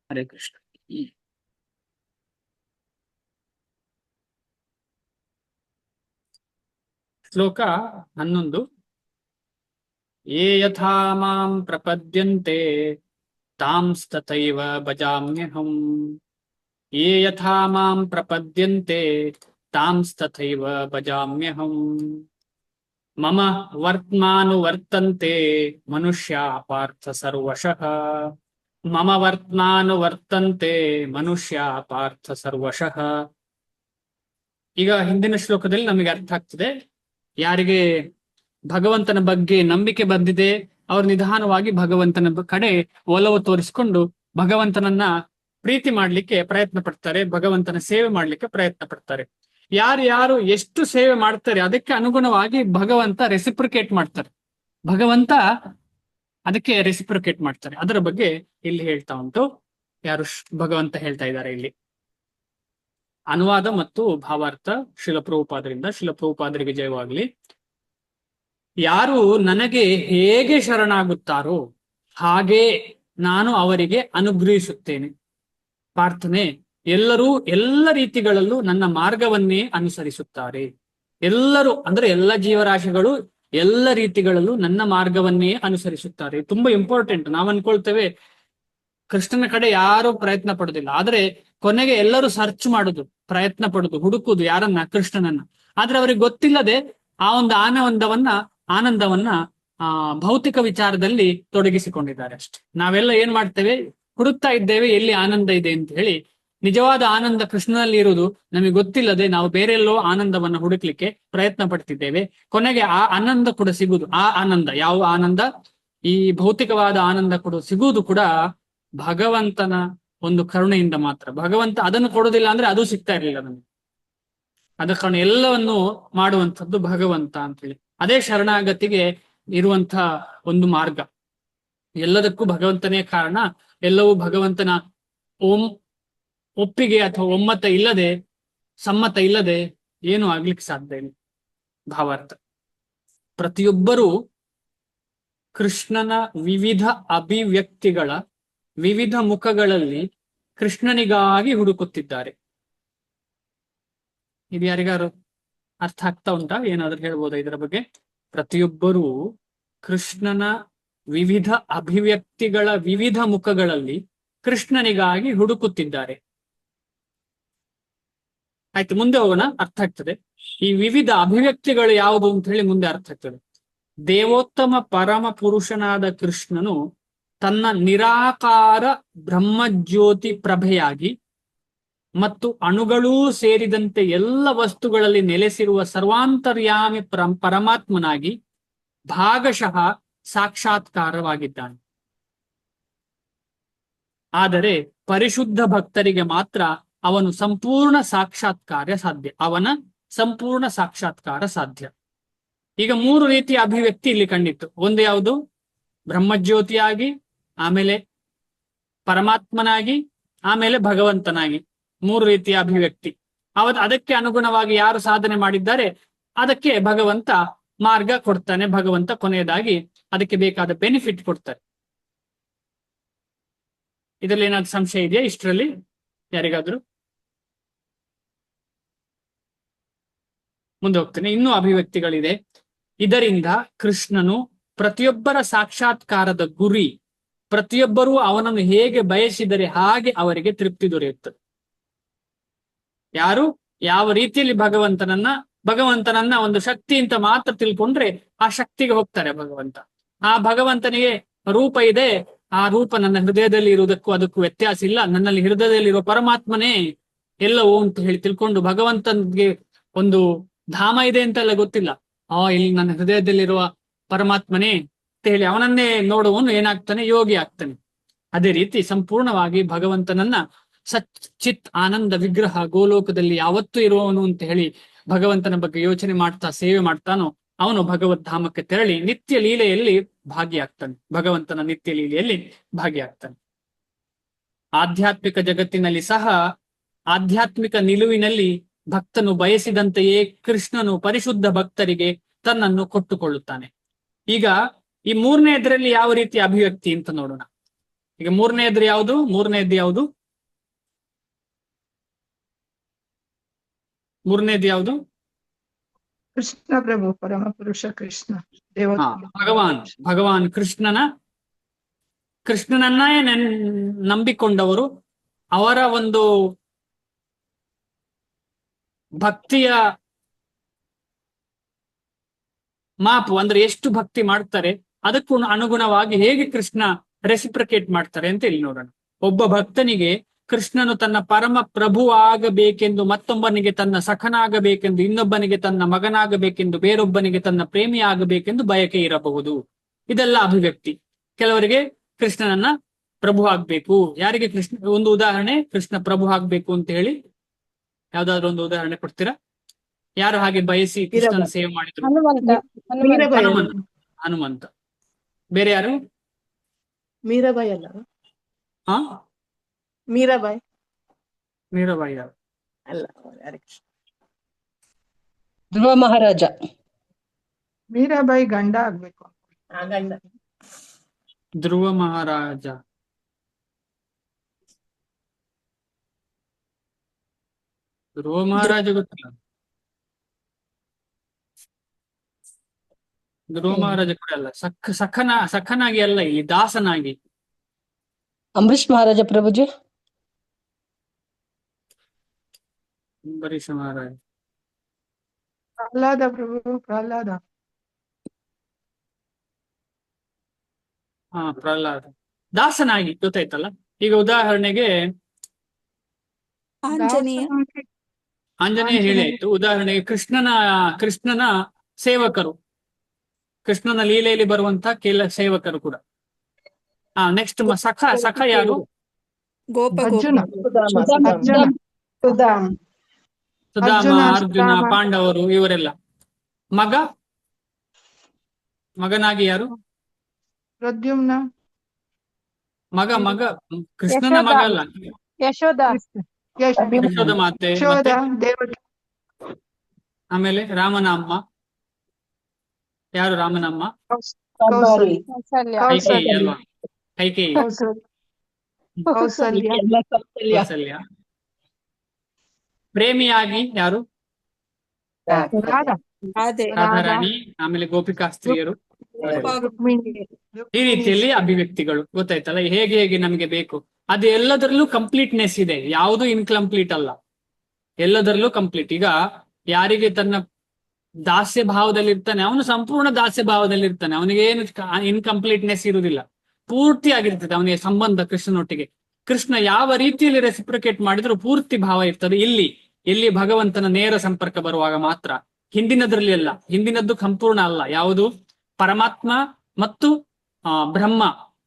ಹರೇ ಕೃಷ್ಣ. ಶ್ಲೋಕ 11. ಯೇ ಯಥಾ ಮಾಂ ಪ್ರಪದ್ಯಂತೆ ತಾಂಸ್ತಥೈವ ಭಜಾಮ್ಯಹಂ. ಯೇ ಯಥಾ ಮಾಂ ಪ್ರಪದ್ಯಂತೆ ತಾಂಸ್ತಥೈವ ಭಜಾಮ್ಯಹಂ. ಮಮ ವರ್ತ್ಮಾನುವರ್ತಂತೆ ಮನುಷ್ಯಾ ಪಾರ್ಥ ಸರ್ವಶಃ. ಮಮ ವರ್ತ್ಮಾನುವರ್ತಂತೆ ಮನುಷ್ಯಾ ಪಾರ್ಥ ಸರ್ವಶಃ. ಈಗ ಹಿಂದಿನ ಶ್ಲೋಕದಲ್ಲಿ ನಮಗೆ ಅರ್ಥ ಆಗ್ತದೆ, ಯಾರಿಗೆ ಭಗವಂತನ ಬಗ್ಗೆ ನಂಬಿಕೆ ಬಂದಿದೆ ಅವರು ನಿಧಾನವಾಗಿ ಭಗವಂತನ ಕಡೆ ಒಲವು ತೋರಿಸಿಕೊಂಡು ಭಗವಂತನನ್ನ ಪ್ರೀತಿ ಮಾಡ್ಲಿಕ್ಕೆ ಪ್ರಯತ್ನ ಪಡ್ತಾರೆ, ಭಗವಂತನ ಸೇವೆ ಮಾಡ್ಲಿಕ್ಕೆ ಪ್ರಯತ್ನ ಪಡ್ತಾರೆ. ಯಾರು ಎಷ್ಟು ಸೇವೆ ಮಾಡ್ತಾರೆ ಅದಕ್ಕೆ ಅನುಗುಣವಾಗಿ ಭಗವಂತ ರೆಸಿಪ್ರಿಕೇಟ್ ಮಾಡ್ತಾರೆ. ಭಗವಂತ ಅದಕ್ಕೆ ರೆಸಿಪ್ರಿಕೇಟ್ ಮಾಡ್ತಾರೆ. ಅದರ ಬಗ್ಗೆ ಇಲ್ಲಿ ಹೇಳ್ತಾ ಉಂಟು. ಭಗವಂತ ಹೇಳ್ತಾ ಇದ್ದಾರೆ ಇಲ್ಲಿ. ಅನುವಾದ ಮತ್ತು ಭಾವಾರ್ಥ ಶಿಲಪ್ರಭುಪಾದರಿಂದ. ಶಿಲಪ್ರಭುಪಾದರಿಗೆ ಜಯವಾಗಲಿ. ಯಾರು ನನಗೆ ಹೇಗೆ ಶರಣಾಗುತ್ತಾರೋ ಹಾಗೆ ನಾನು ಅವರಿಗೆ ಅನುಗ್ರಹಿಸುತ್ತೇನೆ. ಪ್ರಾರ್ಥನೆ, ಎಲ್ಲರೂ ಎಲ್ಲ ರೀತಿಗಳಲ್ಲೂ ನನ್ನ ಮಾರ್ಗವನ್ನೇ ಅನುಸರಿಸುತ್ತಾರೆ. ಎಲ್ಲರೂ ಅಂದ್ರೆ ಎಲ್ಲ ಜೀವರಾಶಿಗಳು ಎಲ್ಲ ರೀತಿಗಳಲ್ಲೂ ನನ್ನ ಮಾರ್ಗವನ್ನೇ ಅನುಸರಿಸುತ್ತಾರೆ. ತುಂಬಾ ಇಂಪಾರ್ಟೆಂಟ್. ನಾವು ಅನ್ಕೊಳ್ತೇವೆ ಕೃಷ್ಣನ ಕಡೆ ಯಾರು ಪ್ರಯತ್ನ ಪಡುದಿಲ್ಲ, ಆದ್ರೆ ಕೊನೆಗೆ ಎಲ್ಲರೂ ಸರ್ಚ್ ಮಾಡುದು, ಪ್ರಯತ್ನ ಪಡುದು, ಹುಡುಕುದು ಯಾರನ್ನ? ಕೃಷ್ಣನನ್ನ. ಆದ್ರೆ ಅವ್ರಿಗೆ ಗೊತ್ತಿಲ್ಲದೆ ಆ ಒಂದು ಆನಂದವನ್ನ ಭೌತಿಕ ವಿಚಾರದಲ್ಲಿ ತೊಡಗಿಸಿಕೊಂಡಿದ್ದಾರೆ ಅಷ್ಟೆ. ನಾವೆಲ್ಲ ಏನ್ ಮಾಡ್ತೇವೆ? ಹುಡುಕ್ತಾ ಇದ್ದೇವೆ ಎಲ್ಲಿ ಆನಂದ ಇದೆ ಅಂತ ಹೇಳಿ. ನಿಜವಾದ ಆನಂದ ಕೃಷ್ಣನಲ್ಲಿ ಇರುವುದು ನಮಗೆ ಗೊತ್ತಿಲ್ಲದೆ ನಾವು ಬೇರೆಲ್ಲೋ ಆನಂದವನ್ನ ಹುಡುಕ್ಲಿಕ್ಕೆ ಪ್ರಯತ್ನ ಪಡ್ತಿದ್ದೇವೆ. ಕೊನೆಗೆ ಆ ಆನಂದ ಕೂಡ ಸಿಗುದು. ಆ ಆನಂದ ಯಾವ ಆನಂದ? ಈ ಭೌತಿಕವಾದ ಆನಂದ ಕೂಡ ಸಿಗುವುದು ಕೂಡ ಭಗವಂತನ ಒಂದು ಕರುಣೆಯಿಂದ ಮಾತ್ರ. ಭಗವಂತ ಅದನ್ನು ಕೊಡುದಿಲ್ಲ ಅಂದ್ರೆ ಅದು ಸಿಗ್ತಾ ಇರಲಿಲ್ಲ ನಮಗೆ. ಅದ ಕಾರಣ ಎಲ್ಲವನ್ನು ಮಾಡುವಂಥದ್ದು ಭಗವಂತ ಅಂತೇಳಿ. ಅದೇ ಶರಣಾಗತಿಗೆ ಇರುವಂತ ಒಂದು ಮಾರ್ಗ. ಎಲ್ಲದಕ್ಕೂ ಭಗವಂತನೇ ಕಾರಣ. ಎಲ್ಲವೂ ಭಗವಂತನ ಒಪ್ಪಿಗೆ ಅಥವಾ ಸಮ್ಮತ ಇಲ್ಲದೆ ಏನು ಆಗ್ಲಿಕ್ಕೆ ಸಾಧ್ಯ ಇಲ್ಲ. ಭಾವಾರ್ಥ: ಪ್ರತಿಯೊಬ್ಬರೂ ಕೃಷ್ಣನ ವಿವಿಧ ಅಭಿವ್ಯಕ್ತಿಗಳ ವಿವಿಧ ಮುಖಗಳಲ್ಲಿ ಕೃಷ್ಣನಿಗಾಗಿ ಹುಡುಕುತ್ತಿದ್ದಾರೆ. ಇದು ಯಾರಿಗಾರು ಅರ್ಥ ಆಗ್ತಾ ಉಂಟಾ? ಏನಾದ್ರೂ ಹೇಳ್ಬೋದಾ ಇದರ ಬಗ್ಗೆ? ಪ್ರತಿಯೊಬ್ಬರೂ ಕೃಷ್ಣನ ವಿವಿಧ ಅಭಿವ್ಯಕ್ತಿಗಳ ವಿವಿಧ ಮುಖಗಳಲ್ಲಿ ಕೃಷ್ಣನಿಗಾಗಿ ಹುಡುಕುತ್ತಿದ್ದಾರೆ. ಆಯ್ತು, ಮುಂದೆ ಹೋಗೋಣ, ಅರ್ಥ ಆಗ್ತದೆ. ಈ ವಿವಿಧ ಅಭಿವ್ಯಕ್ತಿಗಳು ಯಾವುದು ಅಂತ ಹೇಳಿ ಮುಂದೆ ಅರ್ಥ ಆಗ್ತದೆ. ದೇವೋತ್ತಮ ಪರಮ ಪುರುಷನಾದ ಕೃಷ್ಣನು ತನ್ನ ನಿರಾಕಾರ ಬ್ರಹ್ಮಜ್ಯೋತಿ ಪ್ರಭೆಯಾಗಿ ಮತ್ತು ಅಣುಗಳೂ ಸೇರಿದಂತೆ ಎಲ್ಲ ವಸ್ತುಗಳಲ್ಲಿ ನೆಲೆಸಿರುವ ಸರ್ವಾಂತರ್ಯಾಮಿ ಪರಮಾತ್ಮನಾಗಿ ಭಾಗಶಃ ಸಾಕ್ಷಾತ್ಕಾರವಾಗಿದ್ದಾನೆ. ಆದರೆ ಪರಿಶುದ್ಧ ಭಕ್ತರಿಗೆ ಮಾತ್ರ ಅವನ ಸಂಪೂರ್ಣ ಸಾಕ್ಷಾತ್ಕಾರ ಸಾಧ್ಯ. ಈಗ 3 ರೀತಿಯ ಅಭಿವ್ಯಕ್ತಿ ಇಲ್ಲಿ ಕಂಡಿತ್ತು. ಒಂದು ಯಾವುದು? ಬ್ರಹ್ಮಜ್ಯೋತಿಯಾಗಿ, ಆಮೇಲೆ ಪರಮಾತ್ಮನಾಗಿ, ಆಮೇಲೆ ಭಗವಂತನಾಗಿ. 3 ರೀತಿಯ ಅಭಿವ್ಯಕ್ತಿ. ಅದಕ್ಕೆ ಅನುಗುಣವಾಗಿ ಯಾರು ಸಾಧನೆ ಮಾಡಿದ್ದಾರೆ ಅದಕ್ಕೆ ಭಗವಂತ ಮಾರ್ಗ ಕೊಡ್ತಾನೆ. ಭಗವಂತ ಕೊನೆಯದಾಗಿ ಅದಕ್ಕೆ ಬೇಕಾದ ಬೆನಿಫಿಟ್ ಕೊಡ್ತಾರೆ. ಇದರಲ್ಲಿ ಏನಾದ್ರು ಸಂಶಯ ಇದೆಯಾ ಇಷ್ಟರಲ್ಲಿ ಯಾರಿಗಾದ್ರೂ? ಮುಂದೆ ಹೋಗ್ತೇನೆ. ಇನ್ನೂ ಅಭಿವ್ಯಕ್ತಿಗಳಿದೆ. ಇದರಿಂದ ಕೃಷ್ಣನು ಪ್ರತಿಯೊಬ್ಬರ ಸಾಕ್ಷಾತ್ಕಾರದ ಗುರಿ, ಪ್ರತಿಯೊಬ್ಬರೂ ಅವನನ್ನು ಹೇಗೆ ಬಯಸಿದರೆ ಹಾಗೆ ಅವರಿಗೆ ತೃಪ್ತಿ ದೊರೆಯುತ್ತದೆ. ಯಾರು ಯಾವ ರೀತಿಯಲ್ಲಿ ಭಗವಂತನನ್ನ ಒಂದು ಶಕ್ತಿ ಅಂತ ಮಾತ್ರ ತಿಳ್ಕೊಂಡ್ರೆ ಆ ಶಕ್ತಿಗೆ ಹೋಗ್ತಾರೆ ಭಗವಂತ. ಆ ಭಗವಂತನಿಗೆ ರೂಪ ಇದೆ, ಆ ರೂಪ ನನ್ನ ಹೃದಯದಲ್ಲಿ ಇರುವುದಕ್ಕೂ ಅದಕ್ಕೂ ವ್ಯತ್ಯಾಸ ಇಲ್ಲ, ನನ್ನಲ್ಲಿ ಹೃದಯದಲ್ಲಿರುವ ಪರಮಾತ್ಮನೇ ಎಲ್ಲವೂ ಅಂತ ಹೇಳಿ ತಿಳ್ಕೊಂಡು ಭಗವಂತನಿಗೆ ಒಂದು ಧಾಮ ಇದೆ ಅಂತೆಲ್ಲ ಗೊತ್ತಿಲ್ಲ. ಇಲ್ಲಿ ನನ್ನ ಹೃದಯದಲ್ಲಿರುವ ಪರಮಾತ್ಮನೇ ಅಂತ ಹೇಳಿ ಅವನನ್ನೇ ನೋಡುವವನು ಏನಾಗ್ತಾನೆ? ಯೋಗಿ ಆಗ್ತಾನೆ. ಅದೇ ರೀತಿ ಸಂಪೂರ್ಣವಾಗಿ ಭಗವಂತನನ್ನ ಸಚ್ಚಿತ್ ಆನಂದ ವಿಗ್ರಹ ಗೋಲೋಕದಲ್ಲಿ ಯಾವತ್ತೂ ಇರುವವನು ಅಂತ ಹೇಳಿ ಭಗವಂತನ ಬಗ್ಗೆ ಯೋಚನೆ ಮಾಡ್ತಾ ಸೇವೆ ಮಾಡ್ತಾನೋ ಅವನು ಭಗವದ್ ಧಾಮಕ್ಕೆ ತೆರಳಿ ನಿತ್ಯ ಲೀಲೆಯಲ್ಲಿ ಭಾಗಿಯಾಗ್ತಾನೆ. ಭಗವಂತನ ನಿತ್ಯ ಲೀಲೆಯಲ್ಲಿ ಭಾಗಿಯಾಗ್ತಾನೆ. ಆಧ್ಯಾತ್ಮಿಕ ಜಗತ್ತಿನಲ್ಲಿ ಸಹ ಆಧ್ಯಾತ್ಮಿಕ ನಿಲುವಿನಲ್ಲಿ ಭಕ್ತನು ಬಯಸಿದಂತೆಯೇ ಕೃಷ್ಣನು ಪರಿಶುದ್ಧ ಭಕ್ತರಿಗೆ ತನ್ನನ್ನು ಕೊಟ್ಟುಕೊಳ್ಳುತ್ತಾನೆ. ಈಗ ಈ 3ನೇದರಲ್ಲಿ ಯಾವ ರೀತಿಯ ಅಭಿವ್ಯಕ್ತಿ ಅಂತ ನೋಡೋಣ. ಈಗ ಮೂರನೇದ್ದು ಯಾವುದು? ಮೂರನೇದ್ದು ಯಾವುದು? ಮೂರನೇದ್ದು ಯಾವುದು? ಕೃಷ್ಣ ಪ್ರಭು, ಪರಮ ಪುರುಷ ಕೃಷ್ಣ ಹಾ, ದೇವತಾ. ಭಗವಾನ್ ಕೃಷ್ಣನನ್ನೇ ನಂಬಿಕೊಂಡವರು ಅವರ ಒಂದು ಭಕ್ತಿಯ ಮಾಪು, ಅಂದ್ರೆ ಎಷ್ಟು ಭಕ್ತಿ ಮಾಡ್ತಾರೆ ಅದಕ್ಕೂ ಅನುಗುಣವಾಗಿ ಹೇಗೆ ಕೃಷ್ಣ ರೆಸಿಪ್ರಿಕೇಟ್ ಮಾಡ್ತಾರೆ ಅಂತ ಇಲ್ಲಿ ನೋಡೋಣ. ಒಬ್ಬ ಭಕ್ತನಿಗೆ ಕೃಷ್ಣನು ತನ್ನ ಪರಮ ಪ್ರಭು ಆಗಬೇಕೆಂದು, ಮತ್ತೊಬ್ಬನಿಗೆ ತನ್ನ ಸಖನಾಗಬೇಕೆಂದು, ಇನ್ನೊಬ್ಬನಿಗೆ ತನ್ನ ಮಗನಾಗಬೇಕೆಂದು, ಬೇರೊಬ್ಬನಿಗೆ ತನ್ನ ಪ್ರೇಮಿ ಆಗಬೇಕೆಂದು ಬಯಕೆ ಇರಬಹುದು. ಇದೆಲ್ಲ ಅಭಿವ್ಯಕ್ತಿ. ಕೆಲವರಿಗೆ ಕೃಷ್ಣನನ್ನ ಪ್ರಭು ಆಗ್ಬೇಕು. ಯಾರಿಗೆ ಕೃಷ್ಣ, ಒಂದು ಉದಾಹರಣೆ ಕೃಷ್ಣ ಪ್ರಭು ಆಗ್ಬೇಕು ಅಂತ ಹೇಳಿ ಯಾವ್ದಾದ್ರು ಒಂದು ಉದಾಹರಣೆ ಕೊಡ್ತೀರಾ? ಯಾರು ಹಾಗೆ ಬಯಸಿ ಕೃಷ್ಣನ ಸೇವೆ ಮಾಡಿದ್ರು? ಹನುಮಂತ. ಬೇರೆ ಯಾರು? ಮೀರಾಬಾಯಿ ಅಲ್ಲ? ಹಾ, ಮೀರಾಬಾಯಿ ಯಾರು? ಅಲ್ಲ. ಧ್ರುವ ಮಹಾರಾಜ. ಮೀರಾಬಾಯಿ ಗಂಡ ಆಗ್ಬೇಕು. ಗಂಡ. ಧ್ರುವ ಮಹಾರಾಜ. ಧ್ರುವ ಮಹಾರಾಜ ಗೊತ್ತಿಲ್ಲ. ಧ್ರುವ ಮಹಾರಾಜ ಕೂಡ ಅಲ್ಲ. ಸಖನಾಗಿ ಅಲ್ಲ, ಇಲ್ಲಿ ದಾಸನಾಗಿ. ಅಂಬರೀಷ್ ಮಹಾರಾಜ ಪ್ರಭುಜಿ. ಅಂಬರೀಷ ಮಹಾರಾಜ. ಪ್ರಹ್ಲಾದ ಪ್ರಭು, ಪ್ರಹ್ಲಾದ. ಹಾ, ಪ್ರಹ್ಲಾದ ದಾಸನಾಗಿ. ಗೊತ್ತಾಯ್ತಲ್ಲ. ಈಗ ಉದಾಹರಣೆಗೆ ಆಂಜನೇಯ ಹೇಳಿ ಆಯ್ತು. ಉದಾಹರಣೆಗೆ ಕೃಷ್ಣನ ಸೇವಕರು, ಕೃಷ್ಣನ ಲೀಲೆಯಲ್ಲಿ ಬರುವಂತಹ ಸೇವಕರು ಕೂಡ. ನೆಕ್ಸ್ಟ್ ಸಖ ಯಾರು? ಅರ್ಜುನ. ಸುಧಾಮ, ಅರ್ಜುನ, ಪಾಂಡವರು ಇವರೆಲ್ಲ. ಮಗನಾಗಿ ಯಾರು? ಪ್ರದ್ಯುಮ್ನ. ಮಗ ಕೃಷ್ಣನ ಮಗ ಅಲ್ಲ, ಯಶೋಧ ಮಾತೆ. ಆಮೇಲೆ ರಾಮನ ಅಮ್ಮ ಯಾರು? ರಾಮನ ಅಮ್ಮ ಕೈಕೇಯಿ ಅಲ್ವಾ? ಕೈಕೇಯಿ, ಕೌಸಲ್ಯ. ಪ್ರೇಮಿಯಾಗಿ ಯಾರು? ರಾಧಾರಾಣಿ. ಆಮೇಲೆ ಗೋಪಿಕಾಸ್ತ್ರೀಯರು. ಈ ರೀತಿಯಲ್ಲಿ ಅಭಿವ್ಯಕ್ತಿಗಳು. ಗೊತ್ತಾಯ್ತಲ್ಲ ಹೇಗೆ ಹೇಗೆ ನಮ್ಗೆ ಬೇಕು. ಅದು ಎಲ್ಲದರಲ್ಲೂ ಕಂಪ್ಲೀಟ್ನೆಸ್ ಇದೆ, ಯಾವುದು ಇನ್ಕಂಪ್ಲೀಟ್ ಅಲ್ಲ, ಎಲ್ಲದರಲ್ಲೂ ಕಂಪ್ಲೀಟ್. ಈಗ ಯಾರಿಗೆ ತನ್ನ ದಾಸ್ಯ ಭಾವದಲ್ಲಿ ಇರ್ತಾನೆ ಅವನು ಸಂಪೂರ್ಣ ದಾಸ್ಯ ಭಾವದಲ್ಲಿ ಇರ್ತಾನೆ, ಅವನಿಗೇನು ಇನ್ಕಂಪ್ಲೀಟ್ನೆಸ್ ಇರುವುದಿಲ್ಲ, ಪೂರ್ತಿ ಆಗಿರ್ತದೆ ಅವನಿಗೆ ಸಂಬಂಧ ಕೃಷ್ಣನೊಟ್ಟಿಗೆ. ಕೃಷ್ಣ ಯಾವ ರೀತಿಯಲ್ಲಿ ರೆಸಿಪ್ರಿಕೇಟ್ ಮಾಡಿದ್ರು ಪೂರ್ತಿ ಭಾವ ಇರ್ತದೆ. ಇಲ್ಲಿ ಭಗವಂತನ ನೇರ ಸಂಪರ್ಕ ಬರುವಾಗ ಮಾತ್ರ. ಹಿಂದಿನದ್ರಲ್ಲಿ ಅಲ್ಲ, ಹಿಂದಿನದ್ದು ಸಂಪೂರ್ಣ ಅಲ್ಲ. ಯಾವುದು? ಪರಮಾತ್ಮ ಮತ್ತು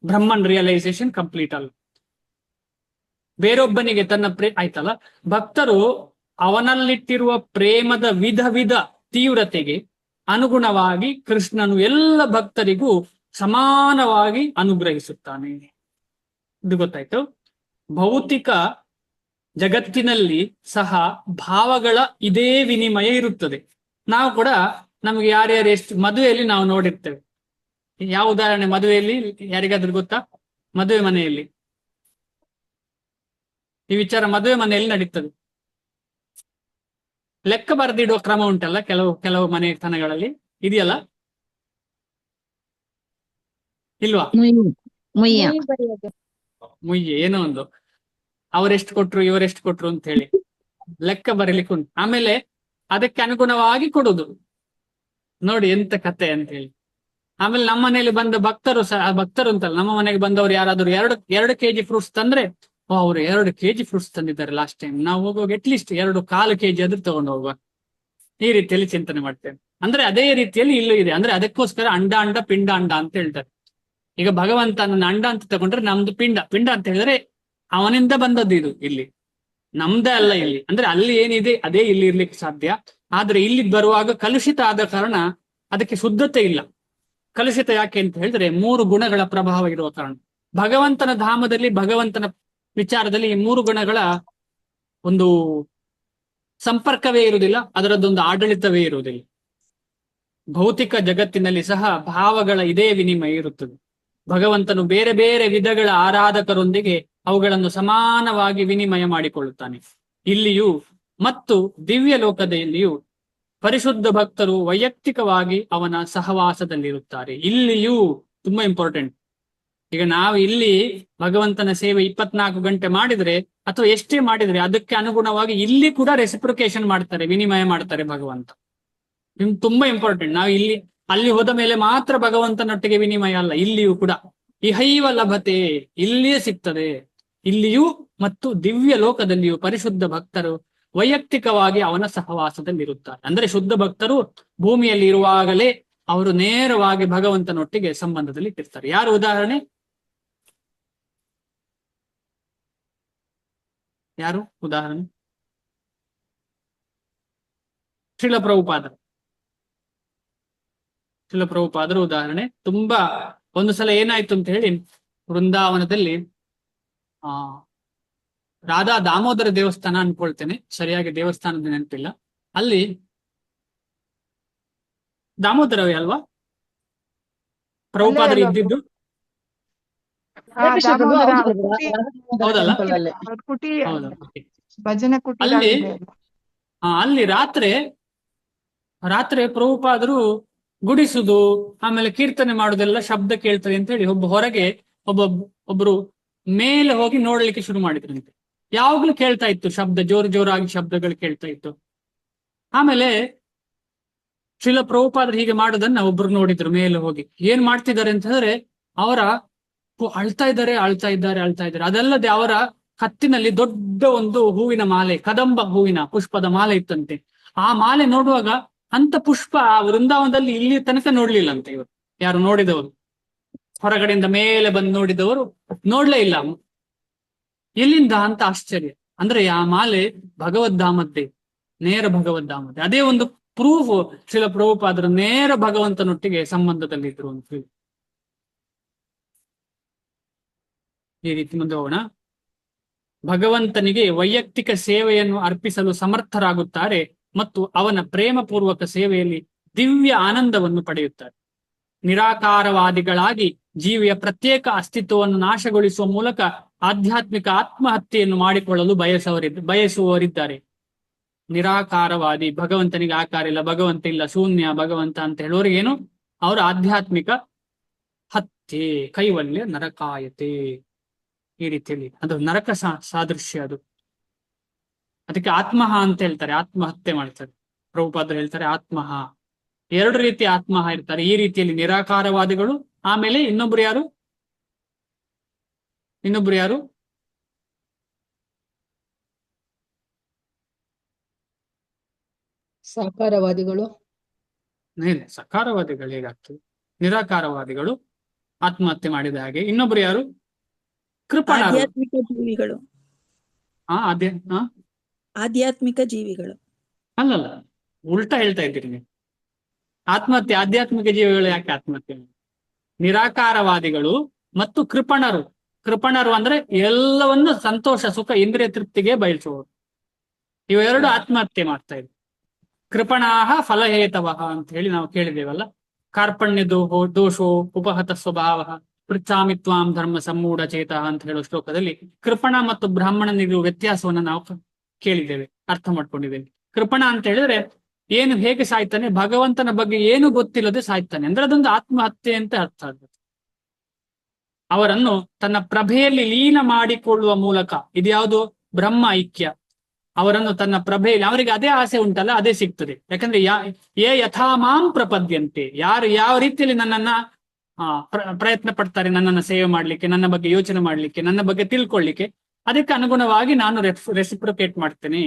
ಬ್ರಹ್ಮನ್ ರಿಯಲೈಸೇಷನ್ ಕಂಪ್ಲೀಟ್ ಅಲ್ಲ. ಬೇರೊಬ್ಬನಿಗೆ ತನ್ನ ಆಯ್ತಲ್ಲ. ಭಕ್ತರು ಅವನಲ್ಲಿಟ್ಟಿರುವ ಪ್ರೇಮದ ವಿಧ ತೀವ್ರತೆಗೆ ಅನುಗುಣವಾಗಿ ಕೃಷ್ಣನು ಎಲ್ಲ ಭಕ್ತರಿಗೂ ಸಮಾನವಾಗಿ ಅನುಗ್ರಹಿಸುತ್ತಾನೆ. ಇದು ಗೊತ್ತಾಯ್ತು. ಭೌತಿಕ ಜಗತ್ತಿನಲ್ಲಿ ಸಹ ಭಾವಗಳ ಇದೇ ವಿನಿಮಯ ಇರುತ್ತದೆ. ನಾವು ಕೂಡ ನಮ್ಗೆ ಯಾರ್ಯಾರು ಎಷ್ಟು ಮದುವೆಯಲ್ಲಿ ನಾವು ನೋಡಿರ್ತೇವೆ. ಯಾವ ಉದಾಹರಣೆ? ಮದುವೆಯಲ್ಲಿ ಯಾರಿಗಾದ್ರೂ ಗೊತ್ತಾ? ಮದುವೆ ಮನೆಯಲ್ಲಿ ಈ ವಿಚಾರ ಮದುವೆ ಮನೆಯಲ್ಲಿ ನಡೀತದೆ. ಲೆಕ್ಕ ಬರೆದಿಡುವ ಕ್ರಮ ಉಂಟಲ್ಲ ಕೆಲವು ಮನೆತನಗಳಲ್ಲಿ, ಇದೆಯಲ್ಲ ಇಲ್ವಾ? ಮುಯ್ಯೆ ಏನೋ ಒಂದು, ಅವರೆಷ್ಟು ಕೊಟ್ರು ಇವರೆಷ್ಟು ಕೊಟ್ರು ಅಂತ ಹೇಳಿ ಲೆಕ್ಕ ಬರೀಲಿಕ್ಕೆ ಉಂಟು. ಆಮೇಲೆ ಅದಕ್ಕೆ ಅನುಗುಣವಾಗಿ ಕೊಡುದು. ನೋಡಿ ಎಂತ ಕತೆ ಅಂತ ಹೇಳಿ. ಆಮೇಲೆ ನಮ್ಮ ಮನೆಯಲ್ಲಿ ಬಂದ ಭಕ್ತರು ಅಂತಲ್ಲ, ನಮ್ಮ ಮನೆಗೆ ಬಂದವರು ಯಾರಾದ್ರು ಎರಡು ಕೆಜಿ ಫ್ರೂಟ್ಸ್ ತಂದ್ರೆ, ಅವರು 2 ಕೆಜಿ ಫ್ರೂಟ್ಸ್ ತಂದಿದ್ದಾರೆ ಲಾಸ್ಟ್ ಟೈಮ್, ನಾವು ಹೋಗುವಾಗ ಅಟ್ಲೀಸ್ಟ್ 2.25 ಕೆಜಿ ಆದ್ರೂ ತಗೊಂಡು ಹೋಗುವ. ಈ ರೀತಿಯಲ್ಲಿ ಚಿಂತನೆ ಮಾಡ್ತೇವೆ. ಅಂದ್ರೆ ಅದೇ ರೀತಿಯಲ್ಲಿ ಇಲ್ಲೂ ಇದೆ. ಅಂದ್ರೆ ಅದಕ್ಕೋಸ್ಕರ ಅಂಡ ಪಿಂಡ ಅಂತ ಹೇಳ್ತಾರೆ. ಈಗ ಭಗವಂತನ ಅಂಡ ಅಂತ ತಗೊಂಡ್ರೆ ನಮ್ದು ಪಿಂಡ ಅಂತ ಹೇಳಿದ್ರೆ ಅವನಿಂದ ಬಂದದ್ದು. ಇದು ಇಲ್ಲಿ ನಮ್ದೇ ಅಲ್ಲ. ಇಲ್ಲಿ ಅಂದ್ರೆ ಅಲ್ಲಿ ಏನಿದೆ ಅದೇ ಇಲ್ಲಿ ಇರ್ಲಿಕ್ಕೆ ಸಾಧ್ಯ. ಆದ್ರೆ ಇಲ್ಲಿ ಬರುವಾಗ ಕಲುಷಿತ ಆದ ಕಾರಣ ಅದಕ್ಕೆ ಶುದ್ಧತೆ ಇಲ್ಲ. ಕಲುಷಿತ ಯಾಕೆ ಅಂತ ಹೇಳಿದ್ರೆ 3 ಗುಣಗಳ ಪ್ರಭಾವ ಇರುವ ಕಾರಣ. ಭಗವಂತನ ಧಾಮದಲ್ಲಿ, ಭಗವಂತನ ವಿಚಾರದಲ್ಲಿ ಈ 3 ಗುಣಗಳ ಒಂದು ಸಂಪರ್ಕವೇ ಇರುವುದಿಲ್ಲ, ಅದರದ್ದೊಂದು ಆಡಳಿತವೇ ಇರುವುದಿಲ್ಲ. ಭೌತಿಕ ಜಗತ್ತಿನಲ್ಲಿ ಸಹ ಭಾವಗಳ ಇದೇ ವಿನಿಮಯ ಇರುತ್ತದೆ. ಭಗವಂತನು ಬೇರೆ ಬೇರೆ ವಿಧಗಳ ಆರಾಧಕರೊಂದಿಗೆ ಅವುಗಳನ್ನು ಸಮಾನವಾಗಿ ವಿನಿಮಯ ಮಾಡಿಕೊಳ್ಳುತ್ತಾನೆ. ಇಲ್ಲಿಯೂ ಮತ್ತು ದಿವ್ಯ ಲೋಕದಲ್ಲಿಯೂ ಪರಿಶುದ್ಧ ಭಕ್ತರು ವೈಯಕ್ತಿಕವಾಗಿ ಅವನ ಸಹವಾಸದಲ್ಲಿರುತ್ತಾರೆ. ಇಲ್ಲಿಯೂ ತುಂಬಾ ಇಂಪಾರ್ಟೆಂಟ್. ಈಗ ನಾವು ಇಲ್ಲಿ ಭಗವಂತನ ಸೇವೆ 24 ಗಂಟೆ ಮಾಡಿದ್ರೆ ಅಥವಾ ಎಷ್ಟೇ ಮಾಡಿದ್ರೆ ಅದಕ್ಕೆ ಅನುಗುಣವಾಗಿ ಇಲ್ಲಿ ಕೂಡ ರೆಸಿಪ್ರಿಕೇಶನ್ ಮಾಡ್ತಾರೆ, ವಿನಿಮಯ ಮಾಡ್ತಾರೆ ಭಗವಂತ. ತುಂಬಾ ಇಂಪಾರ್ಟೆಂಟ್. ನಾವು ಇಲ್ಲಿ ಅಲ್ಲಿ ಹೋದ ಮೇಲೆ ಮಾತ್ರ ಭಗವಂತನೊಟ್ಟಿಗೆ ವಿನಿಮಯ ಅಲ್ಲ, ಇಲ್ಲಿಯೂ ಕೂಡ ಇಹೈವ ಲಭತೆ, ಇಲ್ಲಿಯೇ ಸಿಗ್ತದೆ. ಇಲ್ಲಿಯೂ ಮತ್ತು ದಿವ್ಯ ಲೋಕದಲ್ಲಿಯೂ ಪರಿಶುದ್ಧ ಭಕ್ತರು ವೈಯಕ್ತಿಕವಾಗಿ ಅವನ ಸಹವಾಸದಲ್ಲಿರುತ್ತಾರೆ. ಅಂದ್ರೆ ಶುದ್ಧ ಭಕ್ತರು ಭೂಮಿಯಲ್ಲಿ ಇರುವಾಗಲೇ ಅವರು ನೇರವಾಗಿ ಭಗವಂತನೊಟ್ಟಿಗೆ ಸಂಬಂಧದಲ್ಲಿ ಇರ್ತಾರೆ. ಯಾರು ಉದಾಹರಣೆ? ಯಾರು ಉದಾಹರಣೆ? ಶ್ರೀಲ ಪ್ರಭುಪಾದರ ಉದಾಹರಣೆ ತುಂಬಾ. ಒಂದು ಸಲ ಏನಾಯ್ತು ಅಂತ ಹೇಳಿ, ವೃಂದಾವನದಲ್ಲಿ ರಾಧಾ ದಾಮೋದರ ದೇವಸ್ಥಾನ ಅನ್ಕೊಳ್ತೇನೆ, ಸರಿಯಾಗಿ ದೇವಸ್ಥಾನದ ನೆನಪಿಲ್ಲ. ಅಲ್ಲಿ ದಾಮೋದರವೇ ಅಲ್ವಾ ಪ್ರಭುಪಾದರು ಇದ್ದಿದ್ದು? ಹೌದಲ್ಲ? ಕುಟಿ, ಹೌದಾ? ಭಜನೆ ಕುಟಿ. ಅಲ್ಲಿ ರಾತ್ರಿ ಪ್ರಭುಪಾದರು ಗುಡಿಸುದು ಆಮೇಲೆ ಕೀರ್ತನೆ ಮಾಡುದೆಲ್ಲ ಶಬ್ದ ಕೇಳ್ತದೆ ಅಂತ ಹೇಳಿ ಹೊರಗೆ ಒಬ್ರು ಮೇಲೆ ಹೋಗಿ ನೋಡ್ಲಿಕ್ಕೆ ಶುರು ಮಾಡಿದ್ರಂತೆ. ಯಾವಾಗ್ಲೂ ಕೇಳ್ತಾ ಇತ್ತು ಶಬ್ದ, ಜೋರಾಗಿ ಶಬ್ದಗಳು ಕೇಳ್ತಾ ಇತ್ತು. ಆಮೇಲೆ ಶ್ರೀಲ ಪ್ರಭುಪಾದರು ಹೀಗೆ ಮಾಡೋದನ್ನ ಒಬ್ರು ನೋಡಿದ್ರು ಮೇಲೆ ಹೋಗಿ. ಏನ್ ಮಾಡ್ತಿದ್ದಾರೆ ಅಂತ ಹೇಳಿದ್ರೆ, ಅವರ ಅಳ್ತಾ ಇದ್ದಾರೆ. ಅದಲ್ಲದೆ ಅವರ ಕತ್ತಿನಲ್ಲಿ ದೊಡ್ಡ ಒಂದು ಹೂವಿನ ಮಾಲೆ, ಕದಂಬ ಹೂವಿನ ಪುಷ್ಪದ ಮಾಲೆ ಇತ್ತಂತೆ. ಆ ಮಾಲೆ ನೋಡುವಾಗ ಅಂತ ಪುಷ್ಪ ವೃಂದಾವನದಲ್ಲಿ ಇಲ್ಲಿ ತನಕ ನೋಡ್ಲಿಲ್ಲಂತೆ ಇವರು. ಯಾರು ನೋಡಿದವರು, ಹೊರಗಡೆಯಿಂದ ಮೇಲೆ ಬಂದು ನೋಡಿದವರು ನೋಡ್ಲೇ ಇಲ್ಲ. ಎಲ್ಲಿಂದ ಅಂತ ಆಶ್ಚರ್ಯ. ಅಂದ್ರೆ ಆ ಮಾಲೆ ಭಗವದ್ಧಾಮದ್ದೇ, ನೇರ ಭಗವದ್ಧಾಮದ್ದೇ. ಅದೇ ಒಂದು ಪ್ರೂಫ್ ಶ್ರೀಲ ಪ್ರಭುಪಾದರು ನೇರ ಭಗವಂತನೊಟ್ಟಿಗೆ ಸಂಬಂಧದಲ್ಲಿದ್ರು ಅಂತ ಹೇಳಿ. ಈ ರೀತಿ ಮುಂದೆ ಹೋಗೋಣ. ಭಗವಂತನಿಗೆ ವೈಯಕ್ತಿಕ ಸೇವೆಯನ್ನು ಅರ್ಪಿಸಲು ಸಮರ್ಥರಾಗುತ್ತಾರೆ ಮತ್ತು ಅವನ ಪ್ರೇಮಪೂರ್ವಕ ಸೇವೆಯಲ್ಲಿ ದಿವ್ಯ ಆನಂದವನ್ನು ಪಡೆಯುತ್ತಾರೆ. ನಿರಾಕಾರವಾದಿಗಳಾಗಿ ಜೀವಿಯ ಪ್ರತ್ಯೇಕ ಅಸ್ತಿತ್ವವನ್ನು ನಾಶಗೊಳಿಸುವ ಮೂಲಕ ಆಧ್ಯಾತ್ಮಿಕ ಆತ್ಮಹತ್ಯೆಯನ್ನು ಮಾಡಿಕೊಳ್ಳಲು ಬಯಸುವವರಿದ್ದಾರೆ. ನಿರಾಕಾರವಾದಿ, ಭಗವಂತನಿಗೆ ಆಕಾರ ಇಲ್ಲ, ಭಗವಂತ ಇಲ್ಲ, ಶೂನ್ಯ ಭಗವಂತ ಅಂತ ಹೇಳೋರಿಗೇನು, ಅವರ ಆಧ್ಯಾತ್ಮಿಕ ಹತ್ಯೆ, ಕೈವಲ್ಯ, ನರಕಾಯತೆ, ಈ ರೀತಿಯಲ್ಲಿ ಅದು ನರಕ ಸಾದೃಶ್ಯ. ಅದು ಅದಕ್ಕೆ ಆತ್ಮಹ ಅಂತ ಹೇಳ್ತಾರೆ, ಆತ್ಮಹತ್ಯೆ ಮಾಡ್ತಾರೆ. ಪ್ರಭುಪಾದರು ಹೇಳ್ತಾರೆ ಆತ್ಮಹ. 2 ರೀತಿ ಆತ್ಮಹ ಇರ್ತಾರೆ. ಈ ರೀತಿಯಲ್ಲಿ ನಿರಾಕಾರವಾದಿಗಳು, ಆಮೇಲೆ ಇನ್ನೊಬ್ರು ಯಾರು ಸಾಕಾರವಾದಿಗಳು. ಸಕಾರವಾದಿಗಳು ಹೇಗಾಗ್ತದೆ? ನಿರಾಕಾರವಾದಿಗಳು ಆತ್ಮಹತ್ಯೆ ಮಾಡಿದ ಹಾಗೆ. ಇನ್ನೊಬ್ರು ಯಾರು? ಕೃಪಣ, ಆಧ್ಯಾತ್ಮಿಕ ಜೀವಿಗಳು. ಆಧ್ಯಾತ್ಮಿಕ ಜೀವಿಗಳು ಅಲ್ಲಲ್ಲ, ಉಲ್ಟಾ ಹೇಳ್ತಾ ಇದ್ದೀರಿ ನೀವು. ಆತ್ಮಹತ್ಯೆ ಆಧ್ಯಾತ್ಮಿಕ ಜೀವಿಗಳು ಯಾಕೆ ಆತ್ಮಹತ್ಯೆ? ನಿರಾಕಾರವಾದಿಗಳು ಮತ್ತು ಕೃಪಣರು. ಕೃಪಣರು ಅಂದ್ರೆ ಎಲ್ಲವನ್ನು ಸಂತೋಷ, ಸುಖ, ಇಂದ್ರಿಯ ತೃಪ್ತಿಗೆ ಬಯಸುವವರು. ಇವೆರಡು ಆತ್ಮಹತ್ಯೆ ಮಾಡ್ತಾ ಇದ್ರು. ಕೃಪಣಾಹ ಫಲಹೇತವಃ ಅಂತ ಹೇಳಿ ನಾವು ಕೇಳಿದೇವಲ್ಲ. ಕಾರ್ಪಣ್ಯ ದೋಷೋ ಉಪಹತ ಸ್ವಭಾವ ಪೃಚ್ಛಾಮಿ ತ್ವಾಂ ಧರ್ಮ ಸಮ್ಮೂಢ ಚೇತ ಅಂತ ಹೇಳೋ ಶ್ಲೋಕದಲ್ಲಿ ಕೃಪಣ ಮತ್ತು ಬ್ರಾಹ್ಮಣನಿರುವ ವ್ಯತ್ಯಾಸವನ್ನ ನಾವು ಕೇಳಿದ್ದೇವೆ, ಅರ್ಥ ಮಾಡ್ಕೊಂಡಿದ್ದೇವೆ. ಕೃಪಣ ಅಂತ ಹೇಳಿದ್ರೆ ಹೇಗೆ ಸಾಯ್ತಾನೆ? ಭಗವಂತನ ಬಗ್ಗೆ ಏನು ಗೊತ್ತಿಲ್ಲದೆ ಸಾಯ್ತಾನೆ, ಅಂದ್ರೆ ಅದೊಂದು ಆತ್ಮಹತ್ಯೆ ಅಂತ ಅರ್ಥ ಆಗುತ್ತೆ. ಅವರನ್ನು ತನ್ನ ಪ್ರಭೆಯಲ್ಲಿ ಲೀನ ಮಾಡಿಕೊಳ್ಳುವ ಮೂಲಕ, ಇದ್ಯಾವುದು? ಬ್ರಹ್ಮ ಐಕ್ಯ. ಅವರನ್ನು ತನ್ನ ಪ್ರಭೆಯಲ್ಲಿ, ಅವರಿಗೆ ಅದೇ ಆಸೆ ಉಂಟಲ್ಲ, ಅದೇ ಸಿಗ್ತದೆ. ಯಾಕಂದ್ರೆ ಯಥಾ ಮಾಂ ಪ್ರಪದ್ಯಂತೆ, ಯಾರು ಯಾವ ರೀತಿಯಲ್ಲಿ ನನ್ನನ್ನ ಪ್ರಯತ್ನ ಪಡ್ತಾರೆ, ನನ್ನನ್ನು ಸೇವೆ ಮಾಡ್ಲಿಕ್ಕೆ, ನನ್ನ ಬಗ್ಗೆ ಯೋಚನೆ ಮಾಡ್ಲಿಕ್ಕೆ, ನನ್ನ ಬಗ್ಗೆ ತಿಳ್ಕೊಳ್ಳಿಕ್ಕೆ, ಅದಕ್ಕೆ ಅನುಗುಣವಾಗಿ ನಾನು ರೆಸಿಪ್ರೊಕೇಟ್ ಮಾಡ್ತೇನೆ.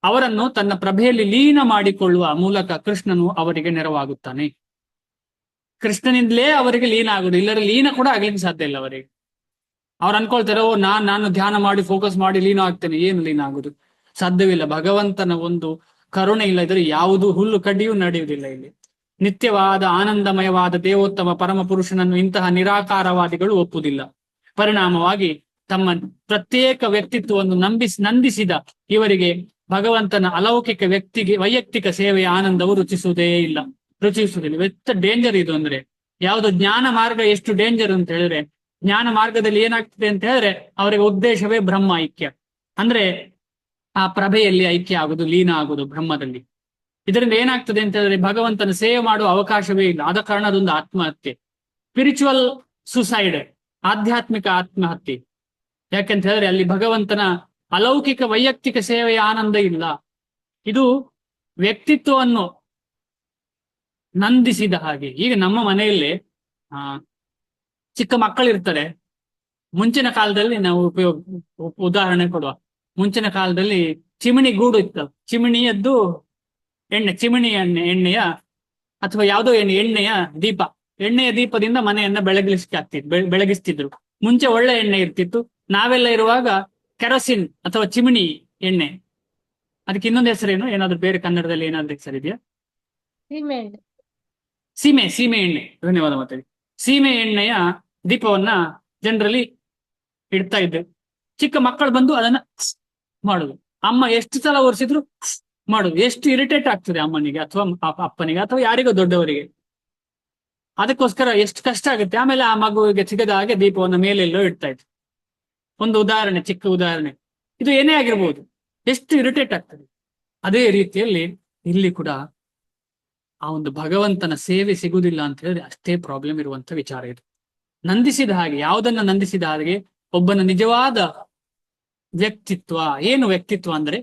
ಅವರನ್ನು ತನ್ನ ಪ್ರಭೆಯಲ್ಲಿ ಲೀನ ಮಾಡಿಕೊಳ್ಳುವ ಮೂಲಕ ಕೃಷ್ಣನು ಅವರಿಗೆ ನೆರವಾಗುತ್ತಾನೆ. ಕೃಷ್ಣನಿಂದಲೇ ಅವರಿಗೆ ಲೀನ ಆಗುದು, ಇಲ್ಲರ ಲೀನ ಕೂಡ ಆಗ್ಲಿಕ್ಕೆ ಸಾಧ್ಯ ಇಲ್ಲ ಅವರಿಗೆ. ಅವ್ರು ಅನ್ಕೊಳ್ತಾರೆ, ನಾನು ಧ್ಯಾನ ಮಾಡಿ ಫೋಕಸ್ ಮಾಡಿ ಲೀನ ಆಗ್ತೇನೆ. ಏನು ಲೀನ ಆಗುದು? ಸಾಧ್ಯವಿಲ್ಲ. ಭಗವಂತನ ಒಂದು ಕರುಣೆ ಇಲ್ಲದ್ರೆ ಯಾವುದು ಹುಲ್ಲು ಕಡ್ಡಿಯೂ ನಡೆಯುವುದಿಲ್ಲ. ಇಲ್ಲಿ ನಿತ್ಯವಾದ ಆನಂದಮಯವಾದ ದೇವೋತ್ತಮ ಪರಮ ಪುರುಷನನ್ನು ಇಂತಹ ನಿರಾಕಾರವಾದಿಗಳು ಒಪ್ಪುವುದಿಲ್ಲ. ಪರಿಣಾಮವಾಗಿ ತಮ್ಮ ಪ್ರತ್ಯೇಕ ವ್ಯಕ್ತಿತ್ವವನ್ನು ನಂದಿಸಿದ ಇವರಿಗೆ ಭಗವಂತನ ಅಲೌಕಿಕ ವೈಯಕ್ತಿಕ ಸೇವೆಯ ಆನಂದವು ರುಚಿಸುವುದಿಲ್ಲ. ಎಷ್ಟು ಡೇಂಜರ್ ಇದು ಅಂದ್ರೆ, ಯಾವುದು ಜ್ಞಾನ ಮಾರ್ಗ ಎಷ್ಟು ಡೇಂಜರ್ ಅಂತ ಹೇಳಿದ್ರೆ, ಜ್ಞಾನ ಮಾರ್ಗದಲ್ಲಿ ಏನಾಗ್ತದೆ ಅಂತ ಹೇಳಿದ್ರೆ ಅವರಿಗೆ ಉದ್ದೇಶವೇ ಬ್ರಹ್ಮ ಐಕ್ಯ, ಅಂದ್ರೆ ಆ ಪ್ರಭೆಯಲ್ಲಿ ಐಕ್ಯ ಆಗುದು, ಲೀನ ಆಗುದು ಬ್ರಹ್ಮದಲ್ಲಿ. ಇದರಿಂದ ಏನಾಗ್ತದೆ ಅಂತ ಹೇಳಿದ್ರೆ ಭಗವಂತನ ಸೇವೆ ಮಾಡುವ ಅವಕಾಶವೇ ಇಲ್ಲ. ಆದ ಕಾರಣ ಅದೊಂದು ಆತ್ಮಹತ್ಯೆ, ಸ್ಪಿರಿಚುವಲ್ ಸುಸೈಡ್, ಆಧ್ಯಾತ್ಮಿಕ ಆತ್ಮಹತ್ಯೆ. ಯಾಕೆಂತ ಹೇಳಿದ್ರೆ ಅಲ್ಲಿ ಭಗವಂತನ ಅಲೌಕಿಕ ವೈಯಕ್ತಿಕ ಸೇವೆಯ ಆನಂದ ಇಲ್ಲ. ಇದು ವ್ಯಕ್ತಿತ್ವವನ್ನು ನಂದಿಸಿದ ಹಾಗೆ. ಈಗ ನಮ್ಮ ಮನೆಯಲ್ಲಿ ಚಿಕ್ಕ ಮಕ್ಕಳಿರ್ತಾರೆ. ಮುಂಚಿನ ಕಾಲದಲ್ಲಿ ನಾವು ಉದಾಹರಣೆ ಕೊಡುವ, ಮುಂಚಿನ ಕಾಲದಲ್ಲಿ ಚಿಮಣಿ ಗೂಡು ಇತ್ತು, ಚಿಮಣಿಯದ್ದು ಚಿಮಣಿ ಎಣ್ಣೆಯ ಅಥವಾ ಯಾವುದೋ ಎಣ್ಣೆಯ ದೀಪ, ಎಣ್ಣೆಯ ದೀಪದಿಂದ ಮನೆಯನ್ನ ಬೆಳಗಿಸ್ತಿದ್ರು. ಮುಂಚೆ ಒಳ್ಳೆ ಎಣ್ಣೆ ಇರ್ತಿತ್ತು. ನಾವೆಲ್ಲ ಇರುವಾಗ ಕೆರೋಸಿನ್ ಅಥವಾ ಚಿಮಣಿ ಎಣ್ಣೆ, ಅದಕ್ಕೆ ಇನ್ನೊಂದು ಹೆಸರೇನು, ಏನಾದ್ರು ಬೇರೆ ಕನ್ನಡದಲ್ಲಿ ಏನಾದ್ರು ಹೆಸರಿದೆಯಾ? ಸೀಮೆ ಎಣ್ಣೆ. ಧನ್ಯವಾದ ಮಾತಾಡಿ. ಸೀಮೆ ಎಣ್ಣೆಯ ದೀಪವನ್ನ ಜನರಲ್ಲಿ ಇಡ್ತಾ ಇದ್ದೆ. ಚಿಕ್ಕ ಮಕ್ಕಳು ಬಂದು ಅದನ್ನ ಮಾಡುದು. ಅಮ್ಮ ಎಷ್ಟು ಸಲ ಒರೆಸಿದ್ರು ಮಾಡುದು. ಎಷ್ಟು ಇರಿಟೇಟ್ ಆಗ್ತದೆ ಅಮ್ಮನಿಗೆ ಅಥವಾ ಅಪ್ಪನಿಗೆ ಅಥವಾ ಯಾರಿಗೋ ದೊಡ್ಡವರಿಗೆ. ಅದಕ್ಕೋಸ್ಕರ ಎಷ್ಟು ಕಷ್ಟ ಆಗುತ್ತೆ. ಆಮೇಲೆ ಆ ಮಗುವಿಗೆ ಸಿಗದ ಹಾಗೆ ದೀಪವನ್ನು ಮೇಲೆಲ್ಲೋ ಇಡ್ತಾ ಇತ್ತು. ಒಂದು ಉದಾಹರಣೆ, ಚಿಕ್ಕ ಉದಾಹರಣೆ. ಇದು ಏನೇ ಆಗಿರ್ಬೋದು, ಎಷ್ಟು ಇರಿಟೇಟ್ ಆಗ್ತದೆ. ಅದೇ ರೀತಿಯಲ್ಲಿ ಇಲ್ಲಿ ಕೂಡ ಆ ಒಂದು ಭಗವಂತನ ಸೇವೆ ಸಿಗುವುದಿಲ್ಲ ಅಂತ ಹೇಳಿದ್ರೆ ಅಷ್ಟೇ ಪ್ರಾಬ್ಲಮ್ ಇರುವಂತ ವಿಚಾರ ಇದು. ನಂದಿಸಿದ ಹಾಗೆ, ಯಾವುದನ್ನ ನಂದಿಸಿದ ಹಾಗೆ ಒಬ್ಬನ ನಿಜವಾದ ವ್ಯಕ್ತಿತ್ವ. ಏನು ವ್ಯಕ್ತಿತ್ವ ಅಂದ್ರೆ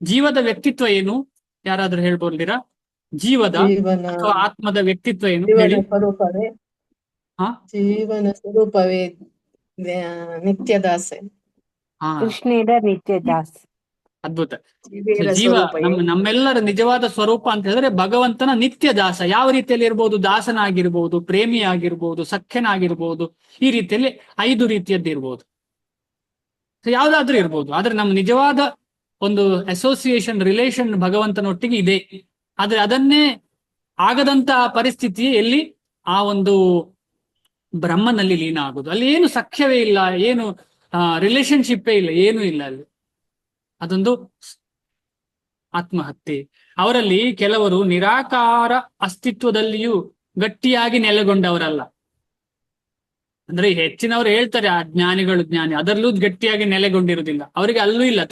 ಜೀವದ ವ್ಯಕ್ತಿತ್ವ ಏನು? ಯಾರಾದ್ರೂ ಹೇಳ್ಬೋದಿರಾ? ಜೀವದ ಅಥವಾ ಆತ್ಮದ ವ್ಯಕ್ತಿತ್ವ ಏನು ಹೇಳಿ? ಜೀವನ ಸ್ವರೂಪವೇ ನಿತ್ಯದಾಸೆ. ಕೃಷ್ಣೇಡ ನಿತ್ಯದಾಸ್. ಅದ್ಭುತ. ಜೀವ ನಮ್ಮೆಲ್ಲರ ನಿಜವಾದ ಸ್ವರೂಪ ಅಂತ ಹೇಳಿದ್ರೆ ಭಗವಂತನ ನಿತ್ಯ ದಾಸ. ಯಾವ ರೀತಿಯಲ್ಲಿ ಇರ್ಬೋದು? ದಾಸನಾಗಿರ್ಬೋದು, ಪ್ರೇಮಿ ಆಗಿರ್ಬೋದು, ಸಖ್ಯನಾಗಿರ್ಬೋದು. ಈ ರೀತಿಯಲ್ಲಿ 5 ರೀತಿಯದ್ದು ಇರ್ಬೋದು, ಯಾವ್ದಾದ್ರೂ ಇರ್ಬೋದು. ಆದ್ರೆ ನಮ್ಮ ನಿಜವಾದ ಒಂದು ಅಸೋಸಿಯೇಷನ್, ರಿಲೇಷನ್ ಭಗವಂತನೊಟ್ಟಿಗೆ ಇದೆ. ಆದ್ರೆ ಅದನ್ನೇ ಆಗದಂತ ಪರಿಸ್ಥಿತಿ ಎಲ್ಲಿ? ಆ ಒಂದು ಬ್ರಹ್ಮನಲ್ಲಿ ಲೀನ ಆಗುದು. ಅಲ್ಲಿ ಏನು ಸಖ್ಯವೇ ಇಲ್ಲ, ಏನು ರಿಲೇಶನ್ಶಿಪ್ಪೇ ಇಲ್ಲ, ಏನೂ ಇಲ್ಲ ಅಲ್ಲಿ. ಅದೊಂದು ಆತ್ಮಹತ್ಯೆ. ಅವರಲ್ಲಿ ಕೆಲವರು ನಿರಾಕಾರ ಅಸ್ತಿತ್ವದಲ್ಲಿಯೂ ಗಟ್ಟಿಯಾಗಿ ನೆಲೆಗೊಂಡವರಲ್ಲ. ಅಂದ್ರೆ ಹೆಚ್ಚಿನವರು ಹೇಳ್ತಾರೆ ಆ ಜ್ಞಾನಿ, ಅದರಲ್ಲೂ ಗಟ್ಟಿಯಾಗಿ ನೆಲೆಗೊಂಡಿರುವುದಿಲ್ಲ. ಅವರಿಗೆ ಅಲ್ಲೂ ಇಲ್ಲ,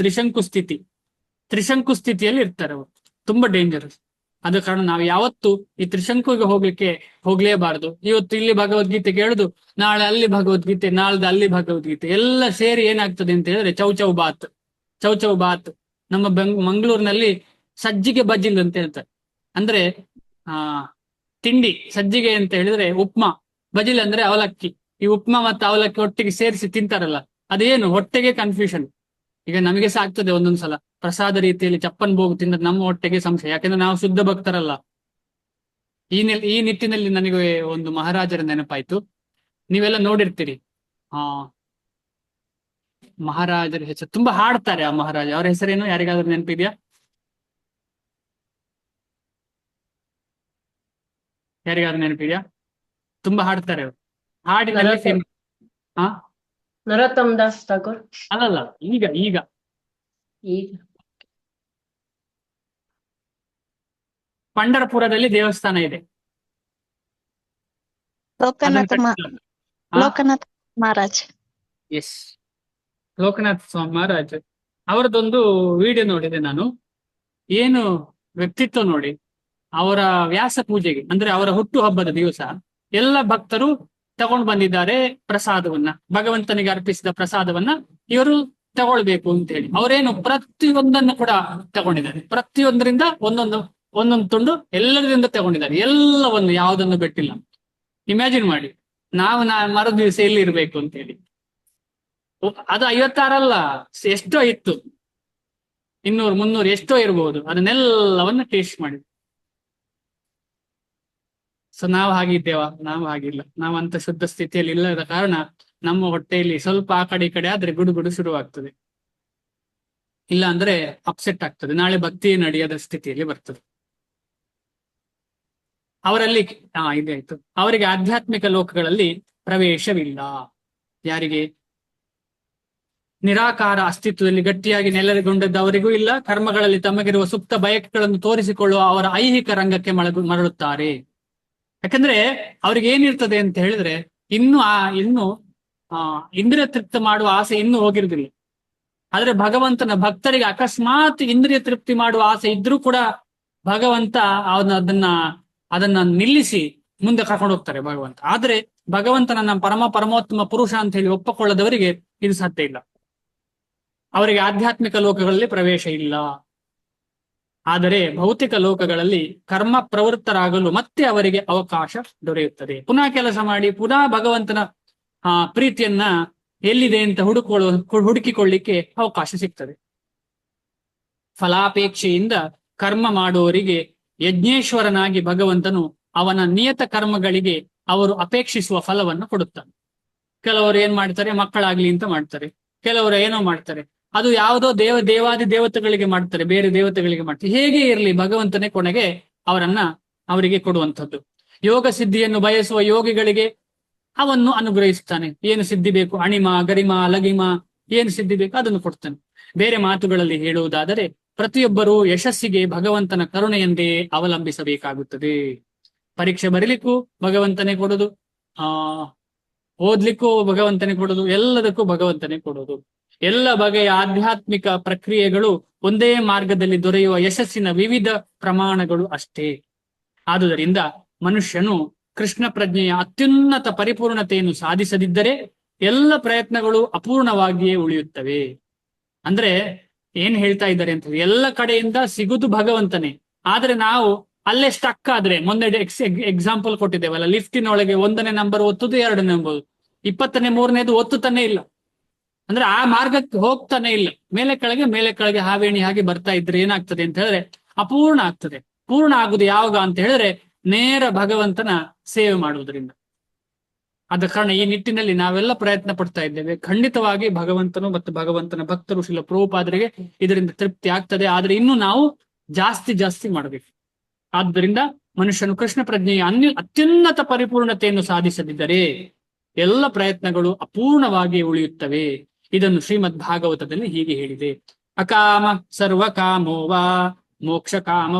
ತ್ರಿಶಂಕು ಸ್ಥಿತಿಯಲ್ಲಿ ಇರ್ತಾರೆ ಅವರು. ತುಂಬಾ ಡೇಂಜರಸ್. ಆದ ಕಾರಣ ನಾವು ಯಾವತ್ತು ಈ ತ್ರಿಶಂಕುಗೆ ಹೋಗ್ಲೇಬಾರದು. ಇವತ್ತು ಇಲ್ಲಿ ಭಗವದ್ಗೀತೆ ಕೇಳುದು, ನಾಳೆ ಅಲ್ಲಿ ಭಗವದ್ಗೀತೆ, ನಾಳ್ದು ಅಲ್ಲಿ ಭಗವದ್ಗೀತೆ, ಎಲ್ಲ ಸೇರಿ ಏನಾಗ್ತದೆ ಅಂತ ಹೇಳಿದ್ರೆ ಚೌಚೌ ಬಾತ್. ನಮ್ಮ ಮಂಗಳೂರಿನಲ್ಲಿ ಸಜ್ಜಿಗೆ ಬಜ್ಜಿಲ್ ಅಂತ ಹೇಳ್ತಾರೆ. ಅಂದ್ರೆ ತಿಂಡಿ ಸಜ್ಜಿಗೆ ಅಂತ ಹೇಳಿದ್ರೆ ಉಪ್ಮಾ, ಬಜಿಲ್ ಅಂದ್ರೆ ಅವಲಕ್ಕಿ. ಈ ಉಪ್ಮಾ ಮತ್ತು ಅವಲಕ್ಕಿ ಒಟ್ಟಿಗೆ ಸೇರಿಸಿ ತಿಂತಾರಲ್ಲ, ಅದೇನು ಹೊಟ್ಟೆಗೆ ಕನ್ಫ್ಯೂಷನ್. ಈಗ ನಮಗೆ ಸಹ ಆಗ್ತದೆ ಒಂದೊಂದ್ಸಲ ಪ್ರಸಾದ ರೀತಿಯಲ್ಲಿ ಚಪ್ಪನ್ ಭೋಗ ತಿಂದ ನಮ್ಮ ಹೊಟ್ಟೆಗೆ ಸಂಶಯ. ಯಾಕಂದ್ರೆ ನಾವು ಶುದ್ಧ ಭಕ್ತರಲ್ಲ. ಈ ನಿಟ್ಟಿನಲ್ಲಿ ನನಗೆ ಒಂದು ಮಹಾರಾಜರ ನೆನಪಾಯ್ತು. ನೀವೆಲ್ಲ ನೋಡಿರ್ತೀರಿ, ಮಹಾರಾಜರ ಹೆಸರು ತುಂಬಾ ಹಾಡ್ತಾರೆ. ಆ ಮಹಾರಾಜ, ಅವರ ಹೆಸರೇನು ಯಾರಿಗಾದ್ರೂ ನೆನಪಿದ್ಯಾ? ತುಂಬಾ ಹಾಡ್ತಾರೆ ಅವರು. ಹಾಡಿನಲ್ಲಿ ನರೋತ್ತಮ್ ದಾಸ್ ಠಾಕೂರ್. ಅಲ್ಲಲ್ಲ, ಈಗ ಪಂಢರಪುರದಲ್ಲಿ ದೇವಸ್ಥಾನ ಇದೆ. ಲೋಕನಾಥ್ ಮಹಾರಾಜ್. ಎಸ್, ಲೋಕನಾಥ್ ಸ್ವಾಮಿ ಮಹಾರಾಜ್ ಅವರದೊಂದು ವಿಡಿಯೋ ನೋಡಿದೆ ನಾನು. ಏನು ವ್ಯಕ್ತಿತ್ವ ನೋಡಿ. ಅವರ ವ್ಯಾಸ ಪೂಜೆಗೆ, ಅಂದ್ರೆ ಅವರ ಹುಟ್ಟು ಹಬ್ಬದ ದಿವಸ ಎಲ್ಲ ಭಕ್ತರು ತಗೊಂಡು ಬಂದಿದ್ದಾರೆ ಪ್ರಸಾದವನ್ನ, ಭಗವಂತನಿಗೆ ಅರ್ಪಿಸಿದ ಪ್ರಸಾದವನ್ನ ಇವರು ತಗೊಳ್ಬೇಕು ಅಂತ ಹೇಳಿ. ಅವರೇನು ಪ್ರತಿಯೊಂದನ್ನು ಕೂಡ ತಗೊಂಡಿದ್ದಾರೆ. ಪ್ರತಿಯೊಂದರಿಂದ ಒಂದೊಂದು ತುಂಡು ಎಲ್ಲರಿಂದ ತಗೊಂಡಿದ್ದಾರೆ. ಎಲ್ಲವನ್ನು ಯಾವುದನ್ನು ಬಿಟ್ಟಿಲ್ಲ. ಇಮ್ಯಾಜಿನ್ ಮಾಡಿ, ನಾವು ಮರದ ದಿವಸ ಎಲ್ಲಿ ಇರ್ಬೇಕು ಅಂತ ಹೇಳಿ. ಅದು 56 ಅಲ್ಲ, ಎಷ್ಟೋ ಇತ್ತು, 200, 300 ಎಷ್ಟೋ ಇರ್ಬೋದು. ಅದನ್ನೆಲ್ಲವನ್ನ ಟೇಸ್ಟ್ ಮಾಡಿ. ಸೊ ನಾವು ಹಾಗಿದ್ದೇವಾ? ನಾವು ಹಾಗಿಲ್ಲ. ನಾವು ಅಂತ ಶುದ್ಧ ಸ್ಥಿತಿಯಲ್ಲಿ ಇಲ್ಲದ ಕಾರಣ ನಮ್ಮ ಹೊಟ್ಟೆಯಲ್ಲಿ ಸ್ವಲ್ಪ ಆ ಕಡೆ ಈ ಕಡೆ ಆದ್ರೆ ಗುಡುಗುಡು ಶುರುವಾಗ್ತದೆ. ಇಲ್ಲ ಅಂದ್ರೆ ಅಪ್ಸೆಟ್ ಆಗ್ತದೆ. ನಾಳೆ ಭಕ್ತಿ ನಡೆಯದ ಸ್ಥಿತಿಯಲ್ಲಿ ಬರ್ತದೆ. ಅವರಲ್ಲಿ ಇದಾಯ್ತು. ಅವರಿಗೆ ಆಧ್ಯಾತ್ಮಿಕ ಲೋಕಗಳಲ್ಲಿ ಪ್ರವೇಶವಿಲ್ಲ. ಯಾರಿಗೆ? ನಿರಾಕಾರ ಅಸ್ತಿತ್ವದಲ್ಲಿ ಗಟ್ಟಿಯಾಗಿ ನೆಲೆಗೊಂಡದ್ದವರಿಗೂ ಇಲ್ಲ, ಕರ್ಮಗಳಲ್ಲಿ ತಮಗಿರುವ ಸುಪ್ತ ಬಯಕೆಗಳನ್ನು ತೋರಿಸಿಕೊಳ್ಳುವ ಅವರ ಐಹಿಕ ರಂಗಕ್ಕೆ ಮರಳುತ್ತಾರೆ. ಯಾಕಂದ್ರೆ ಅವ್ರಿಗೆ ಏನಿರ್ತದೆ ಅಂತ ಹೇಳಿದ್ರೆ ಇನ್ನು ಇಂದ್ರಿಯ ತೃಪ್ತಿ ಮಾಡುವ ಆಸೆ ಇನ್ನೂ ಹೋಗಿರುದಿಲ್ಲ. ಆದ್ರೆ ಭಗವಂತನ ಭಕ್ತರಿಗೆ ಅಕಸ್ಮಾತ್ ಇಂದ್ರಿಯ ತೃಪ್ತಿ ಮಾಡುವ ಆಸೆ ಇದ್ರೂ ಕೂಡ ಭಗವಂತ ಅದನ್ನ ನಿಲ್ಲಿಸಿ ಮುಂದೆ ಕರ್ಕೊಂಡು ಹೋಗ್ತಾರೆ ಭಗವಂತ. ಆದ್ರೆ ಭಗವಂತನ ಪರಮೋತ್ತಮ ಪುರುಷ ಅಂತ ಹೇಳಿ ಒಪ್ಪಿಕೊಳ್ಳದವರಿಗೆ ಇದು ಸಾಧ್ಯ ಇಲ್ಲ. ಅವರಿಗೆ ಆಧ್ಯಾತ್ಮಿಕ ಲೋಕಗಳಲ್ಲಿ ಪ್ರವೇಶ ಇಲ್ಲ. ಆದರೆ ಭೌತಿಕ ಲೋಕಗಳಲ್ಲಿ ಕರ್ಮ ಪ್ರವೃತ್ತರಾಗಲು ಮತ್ತೆ ಅವರಿಗೆ ಅವಕಾಶ ದೊರೆಯುತ್ತದೆ. ಪುನಃ ಕೆಲಸ ಮಾಡಿ ಪುನಃ ಭಗವಂತನ ಪ್ರೀತಿಯನ್ನ ಎಲ್ಲಿದೆ ಅಂತ ಹುಡುಕಿಕೊಳ್ಳಿಕ್ಕೆ ಅವಕಾಶ ಸಿಗ್ತದೆ. ಫಲಾಪೇಕ್ಷೆಯಿಂದ ಕರ್ಮ ಮಾಡುವವರಿಗೆ ಯಜ್ಞೇಶ್ವರನಾಗಿ ಭಗವಂತನು ಅವನ ನಿಯತ ಕರ್ಮಗಳಿಗೆ ಅವರು ಅಪೇಕ್ಷಿಸುವ ಫಲವನ್ನು ಕೊಡುತ್ತಾನೆ. ಕೆಲವರು ಏನ್ ಮಾಡ್ತಾರೆ, ಮಕ್ಕಳಾಗ್ಲಿ ಅಂತ ಮಾಡ್ತಾರೆ. ಕೆಲವರು ಏನೋ ಮಾಡ್ತಾರೆ, ಅದು ಯಾವುದೋ ದೇವಾದಿ ದೇವತೆಗಳಿಗೆ ಮಾಡ್ತಾರೆ, ಬೇರೆ ದೇವತೆಗಳಿಗೆ ಮಾಡ್ತಾರೆ. ಹೇಗೆ ಇರಲಿ, ಭಗವಂತನೇ ಕೊನೆಗೆ ಅವರಿಗೆ ಕೊಡುವಂಥದ್ದು. ಯೋಗ ಸಿದ್ಧಿಯನ್ನು ಬಯಸುವ ಯೋಗಿಗಳಿಗೆ ಅವನ್ನು ಅನುಗ್ರಹಿಸ್ತಾನೆ. ಏನು ಸಿದ್ಧಿ ಬೇಕು, ಅಣಿಮ ಗರಿಮ ಲಗಿಮ ಏನು ಸಿದ್ಧಿ ಬೇಕು ಅದನ್ನು ಕೊಡ್ತಾನೆ. ಬೇರೆ ಮಾತುಗಳಲ್ಲಿ ಹೇಳುವುದಾದರೆ ಪ್ರತಿಯೊಬ್ಬರೂ ಯಶಸ್ಸಿಗೆ ಭಗವಂತನ ಕರುಣೆಯಂದೇ ಅವಲಂಬಿಸಬೇಕಾಗುತ್ತದೆ. ಪರೀಕ್ಷೆ ಬರೀಲಿಕ್ಕೂ ಭಗವಂತನೇ ಕೊಡೋದು, ಓದ್ಲಿಕ್ಕೂ ಭಗವಂತನೇ ಕೊಡೋದು, ಎಲ್ಲದಕ್ಕೂ ಭಗವಂತನೇ ಕೊಡೋದು. ಎಲ್ಲ ಬಗೆಯ ಆಧ್ಯಾತ್ಮಿಕ ಪ್ರಕ್ರಿಯೆಗಳು ಒಂದೇ ಮಾರ್ಗದಲ್ಲಿ ದೊರೆಯುವ ಯಶಸ್ಸಿನ ವಿವಿಧ ಪ್ರಮಾಣಗಳು ಅಷ್ಟೇ. ಆದುದರಿಂದ ಮನುಷ್ಯನು ಕೃಷ್ಣ ಪ್ರಜ್ಞೆಯ ಅತ್ಯುನ್ನತ ಪರಿಪೂರ್ಣತೆಯನ್ನು ಸಾಧಿಸದಿದ್ದರೆ ಎಲ್ಲ ಪ್ರಯತ್ನಗಳು ಅಪೂರ್ಣವಾಗಿಯೇ ಉಳಿಯುತ್ತವೆ. ಅಂದ್ರೆ ಏನ್ ಹೇಳ್ತಾ ಇದ್ದಾರೆ ಅಂತ, ಎಲ್ಲ ಕಡೆಯಿಂದ ಸಿಗುದು ಭಗವಂತನೇ. ಆದ್ರೆ ನಾವು ಅಲ್ಲೇ ಸ್ಟಕ್ ಆದ್ರೆ, ಮೊನ್ನೆ ಎಕ್ಸಾಂಪಲ್ ಕೊಟ್ಟಿದ್ದೇವಲ್ಲ, ಲಿಫ್ಟಿನೊಳಗೆ 1ನೇ ನಂಬರ್ ಒತ್ತುದು, 2ನೇ ನಂಬರ್ 20ನೇ 3ನೇದು ಒತ್ತುತ್ತಾನೆ ಇಲ್ಲ. ಅಂದ್ರೆ ಆ ಮಾರ್ಗಕ್ಕೆ ಹೋಗ್ತಾನೆ ಇಲ್ಲ. ಮೇಲೆ ಕೆಳಗೆ ಹಾವೇಣಿ ಹಾಗೆ ಬರ್ತಾ ಇದ್ರೆ ಏನಾಗ್ತದೆ ಅಂತ ಹೇಳಿದ್ರೆ ಅಪೂರ್ಣ ಆಗ್ತದೆ. ಪೂರ್ಣ ಆಗುದು ಯಾವಾಗ ಅಂತ ಹೇಳಿದ್ರೆ ನೇರ ಭಗವಂತನ ಸೇವೆ ಮಾಡುವುದರಿಂದ. ಆದ ಕಾರಣ ಈ ನಿಟ್ಟಿನಲ್ಲಿ ನಾವೆಲ್ಲ ಪ್ರಯತ್ನ ಪಡ್ತಾ ಇದ್ದೇವೆ. ಖಂಡಿತವಾಗಿ ಭಗವಂತನು ಮತ್ತು ಭಗವಂತನ ಭಕ್ತರು ಶ್ರೀಲ ಪ್ರಭುಪಾದರಿಗೆ ಇದರಿಂದ ತೃಪ್ತಿ ಆಗ್ತದೆ. ಆದ್ರೆ ಇನ್ನು ನಾವು ಜಾಸ್ತಿ ಮಾಡಬೇಕು. ಆದ್ದರಿಂದ ಮನುಷ್ಯನು ಕೃಷ್ಣ ಪ್ರಜ್ಞೆಯ ಅತ್ಯುನ್ನತ ಪರಿಪೂರ್ಣತೆಯನ್ನು ಸಾಧಿಸದಿದ್ದರೆ ಎಲ್ಲ ಪ್ರಯತ್ನಗಳು ಅಪೂರ್ಣವಾಗಿ ಉಳಿಯುತ್ತವೆ. ಇದನ್ನು ಶ್ರೀಮದ್ ಭಾಗವತದಲ್ಲಿ ಹೀಗೆ ಹೇಳಿದೆ. ಅಕಾಮ ಸರ್ವಕಾಮೋ ವಾ ಮೋಕ್ಷ ಕಾಮ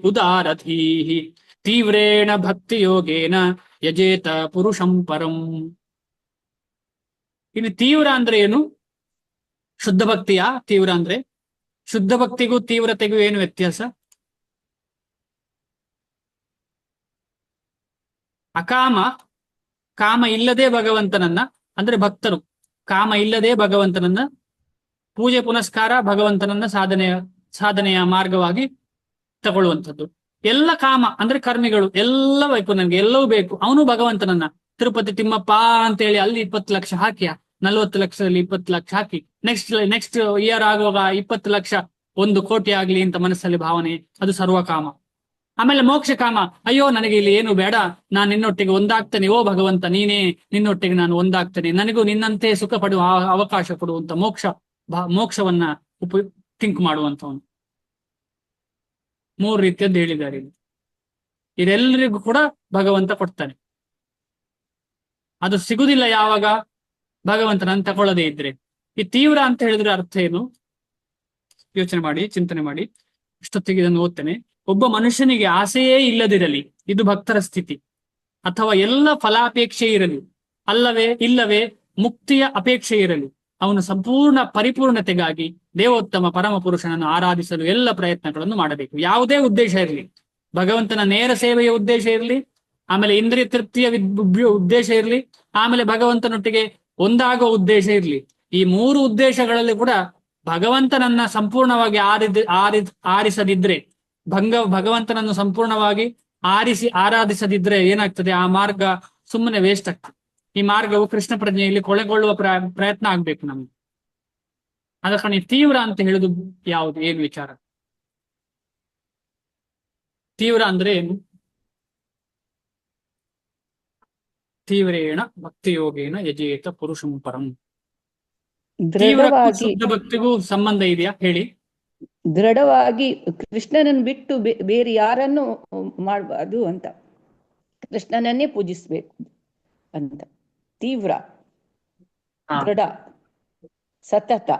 ಉದಾರಧೀಹಿ ತೀವ್ರೇಣ ಭಕ್ತಿ ಯೋಗೇನ ಯಜೇತ ಪುರುಷಂ ಪರಂ. ಇನ್ನು ತೀವ್ರ ಅಂದ್ರೆ ಏನು? ಶುದ್ಧ ಭಕ್ತಿಯ ತೀವ್ರ ಅಂದ್ರೆ? ಶುದ್ಧ ಭಕ್ತಿಗೂ ತೀವ್ರತೆಗೂ ಏನು ವ್ಯತ್ಯಾಸ? ಕಾಮ ಇಲ್ಲದೆ ಭಗವಂತನನ್ನ, ಅಂದ್ರೆ ಭಕ್ತರು ಕಾಮ ಇಲ್ಲದೆ ಭಗವಂತನನ್ನ ಪೂಜೆ ಪುನಸ್ಕಾರ ಭಗವಂತನನ್ನ ಸಾಧನೆಯ ಮಾರ್ಗವಾಗಿ ತಗೊಳ್ಳುವಂಥದ್ದು. ಎಲ್ಲ ಕಾಮ ಅಂದ್ರೆ ಕರ್ಮಿಗಳು ಎಲ್ಲ ಬೇಕು, ನನಗೆ ಎಲ್ಲವೂ ಬೇಕು. ಅವನು ಭಗವಂತನನ್ನ ತಿರುಪತಿ ತಿಮ್ಮಪ್ಪ ಅಂತೇಳಿ ಅಲ್ಲಿ 20 ಲಕ್ಷ ಹಾಕಿ, 40 ಲಕ್ಷದಲ್ಲಿ 20 ಲಕ್ಷ ಹಾಕಿ, ನೆಕ್ಸ್ಟ್ ಇಯರ್ ಆಗುವಾಗ 20 ಲಕ್ಷ 1 ಕೋಟಿ ಆಗ್ಲಿ ಅಂತ ಮನಸ್ಸಲ್ಲಿ ಭಾವನೆ, ಅದು ಸರ್ವಕಾಮ. ಆಮೇಲೆ ಮೋಕ್ಷ ಕಾಮ, ಅಯ್ಯೋ ನನಗೆ ಇಲ್ಲಿ ಏನು ಬೇಡ, ನಾನು ನಿನ್ನೊಟ್ಟಿಗೆ ಒಂದಾಗ್ತೇನೆ, ಓ ಭಗವಂತ ನೀನೇ, ನಿನ್ನೊಟ್ಟಿಗೆ ನಾನು ಒಂದಾಗ್ತೇನೆ, ನನಗೂ ನಿನ್ನಂತೆ ಸುಖ ಪಡುವ ಅವಕಾಶ ಕೊಡುವಂತ ಮೋಕ್ಷವನ್ನ ಥಿಂಕ್ ಮಾಡುವಂತವನು. 3 ರೀತಿಯದ್ದು ಹೇಳಿದ್ದಾರೆ. ಇದೆಲ್ಲರಿಗೂ ಕೂಡ ಭಗವಂತ ಕೊಡ್ತಾನೆ. ಅದು ಸಿಗುದಿಲ್ಲ ಯಾವಾಗ? ಭಗವಂತನನ್ನು ತಗೊಳ್ಳದೇ ಇದ್ರೆ. ಈ ತೀವ್ರ ಅಂತ ಹೇಳಿದ್ರೆ ಅರ್ಥ ಏನು? ಯೋಚನೆ ಮಾಡಿ, ಚಿಂತನೆ ಮಾಡಿ. ಇಷ್ಟೊತ್ತಿಗೆ ಇದನ್ನು ಓದ್ತೇನೆ. ಒಬ್ಬ ಮನುಷ್ಯನಿಗೆ ಆಸೆಯೇ ಇಲ್ಲದಿರಲಿ, ಇದು ಭಕ್ತರ ಸ್ಥಿತಿ. ಅಥವಾ ಎಲ್ಲ ಫಲಾಪೇಕ್ಷೆ ಇರಲಿ, ಇಲ್ಲವೇ ಮುಕ್ತಿಯ ಅಪೇಕ್ಷೆ ಇರಲಿ, ಅವನು ಸಂಪೂರ್ಣ ಪರಿಪೂರ್ಣತೆಗಾಗಿ ದೇವೋತ್ತಮ ಪರಮ ಪುರುಷನನ್ನು ಆರಾಧಿಸಲು ಎಲ್ಲ ಪ್ರಯತ್ನಗಳನ್ನು ಮಾಡಬೇಕು. ಯಾವುದೇ ಉದ್ದೇಶ ಇರಲಿ, ಭಗವಂತನ ನೇರ ಸೇವೆಯ ಉದ್ದೇಶ ಇರಲಿ, ಆಮೇಲೆ ಇಂದ್ರಿಯ ತೃಪ್ತಿಯ ಉದ್ದೇಶ ಇರಲಿ, ಆಮೇಲೆ ಭಗವಂತನೊಟ್ಟಿಗೆ ಒಂದಾಗುವ ಉದ್ದೇಶ ಇರಲಿ. ಈ 3 ಉದ್ದೇಶಗಳಲ್ಲಿ ಕೂಡ ಭಗವಂತನನ್ನ ಸಂಪೂರ್ಣವಾಗಿ ಆರಿಸದಿದ್ರೆ, ಭಗವಂತನನ್ನು ಸಂಪೂರ್ಣವಾಗಿ ಆರಾಧಿಸದಿದ್ರೆ ಏನಾಗ್ತದೆ? ಆ ಮಾರ್ಗ ಸುಮ್ಮನೆ ವೇಸ್ಟ್ ಆಗ್ತದೆ. ಈ ಮಾರ್ಗವು ಕೃಷ್ಣ ಪ್ರಜ್ಞೆಯಲ್ಲಿ ಕೊಳೆಗೊಳ್ಳುವ ಪ್ರಯತ್ನ ಆಗ್ಬೇಕು ನಮ್ಗೆ. ಆದ ಕಾರಣ ತೀವ್ರ ಅಂತ ಹೇಳುದು ಯಾವುದು, ಏನು ವಿಚಾರ? ತೀವ್ರ ಅಂದ್ರೆ ಏನು? ತೀವ್ರೇಣ ಭಕ್ತಿಯೋಗೇನ ಯಜೇತ ಪುರುಷಂ ಪರಂ. ತೀವ್ರಕ್ಕೂ ಶುದ್ಧ ಭಕ್ತಿಗೂ ಸಂಬಂಧ ಇದೆಯಾ ಹೇಳಿ? ದೃಢವಾಗಿ ಕೃಷ್ಣನನ್ನು ಬಿಟ್ಟು ಬೇರೆ ಯಾರನ್ನು ಮಾಡಬಾರ್ದು ಅಂತ, ಕೃಷ್ಣನನ್ನೇ ಪೂಜಿಸ್ಬೇಕು ಅಂತ. ತೀವ್ರ, ದೃಢ. ಸತತ.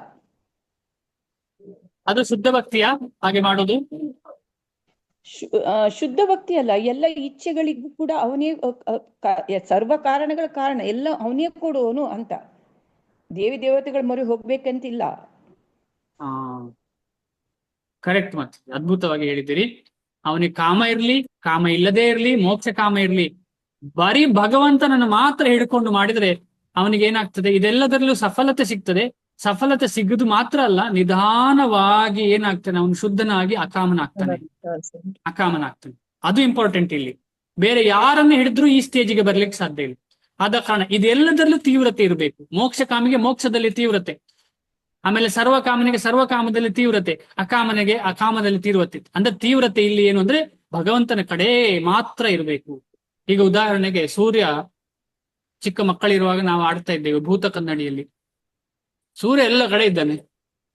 ಅದು ಶುದ್ಧ ಭಕ್ತಿಯ ಹಾಗೆ ಮಾಡೋದು? ಶುದ್ಧ ಭಕ್ತಿ ಅಲ್ಲ, ಎಲ್ಲ ಇಚ್ಛೆಗಳಿಗೂ ಕೂಡ ಅವನೇ ಸರ್ವ ಕಾರಣಗಳ ಕಾರಣ, ಎಲ್ಲ ಅವನೇ ಕೊಡುವನು ಅಂತ. ದೇವಿ ದೇವತೆಗಳ ಮೊರೆ ಹೋಗ್ಬೇಕಂತಿಲ್ಲ. ಕರೆಕ್ಟ್, ಮತ್ತೆ ಅದ್ಭುತವಾಗಿ ಹೇಳಿದ್ದೀರಿ. ಅವನಿಗೆ ಕಾಮ ಇರ್ಲಿ, ಕಾಮ ಇಲ್ಲದೆ ಇರ್ಲಿ, ಮೋಕ್ಷ ಕಾಮ ಇರ್ಲಿ, ಬರೀ ಭಗವಂತನನ್ನು ಮಾತ್ರ ಹಿಡ್ಕೊಂಡು ಮಾಡಿದ್ರೆ ಅವನಿಗೆ ಏನಾಗ್ತದೆ, ಇದೆಲ್ಲದರಲ್ಲೂ ಸಫಲತೆ ಸಿಗ್ತದೆ. ಸಫಲತೆ ಸಿಗುದು ಮಾತ್ರ ಅಲ್ಲ, ನಿಧಾನವಾಗಿ ಏನಾಗ್ತಾನೆ, ಅವನು ಶುದ್ಧನಾಗಿ ಅಕಾಮನಾಗ್ತಾನೆ. ಅದು ಇಂಪಾರ್ಟೆಂಟ್ ಇಲ್ಲಿ. ಬೇರೆ ಯಾರನ್ನ ಹಿಡಿದ್ರು ಈ ಸ್ಟೇಜಿಗೆ ಬರ್ಲಿಕ್ಕೆ ಸಾಧ್ಯ ಇಲ್ಲ. ಆದ ಕಾರಣ ಇದೆಲ್ಲದರಲ್ಲೂ ತೀವ್ರತೆ ಇರಬೇಕು. ಮೋಕ್ಷ ಕಾಮಿಗೆ ಮೋಕ್ಷದಲ್ಲಿ ತೀವ್ರತೆ, ಆಮೇಲೆ ಸರ್ವಕಾಮನಿಗೆ ಸರ್ವಕಾಮದಲ್ಲಿ ತೀವ್ರತೆ, ಅಕಾಮನಿಗೆ ಅಕಾಮದಲ್ಲಿ ತೀವ್ರತೆ. ಅಂದ್ರೆ ತೀವ್ರತೆ ಇಲ್ಲಿ ಏನು ಅಂದ್ರೆ ಭಗವಂತನ ಕಡೆ ಮಾತ್ರ ಇರಬೇಕು. ಈಗ ಉದಾಹರಣೆಗೆ ಸೂರ್ಯ, ಚಿಕ್ಕ ಮಕ್ಕಳಿರುವಾಗ ನಾವು ಆಡ್ತಾ ಇದ್ದೇವೆ ಭೂತ ಕನ್ನಡಿಯಲ್ಲಿ. ಸೂರ್ಯ ಎಲ್ಲ ಕಡೆ ಇದ್ದಾನೆ,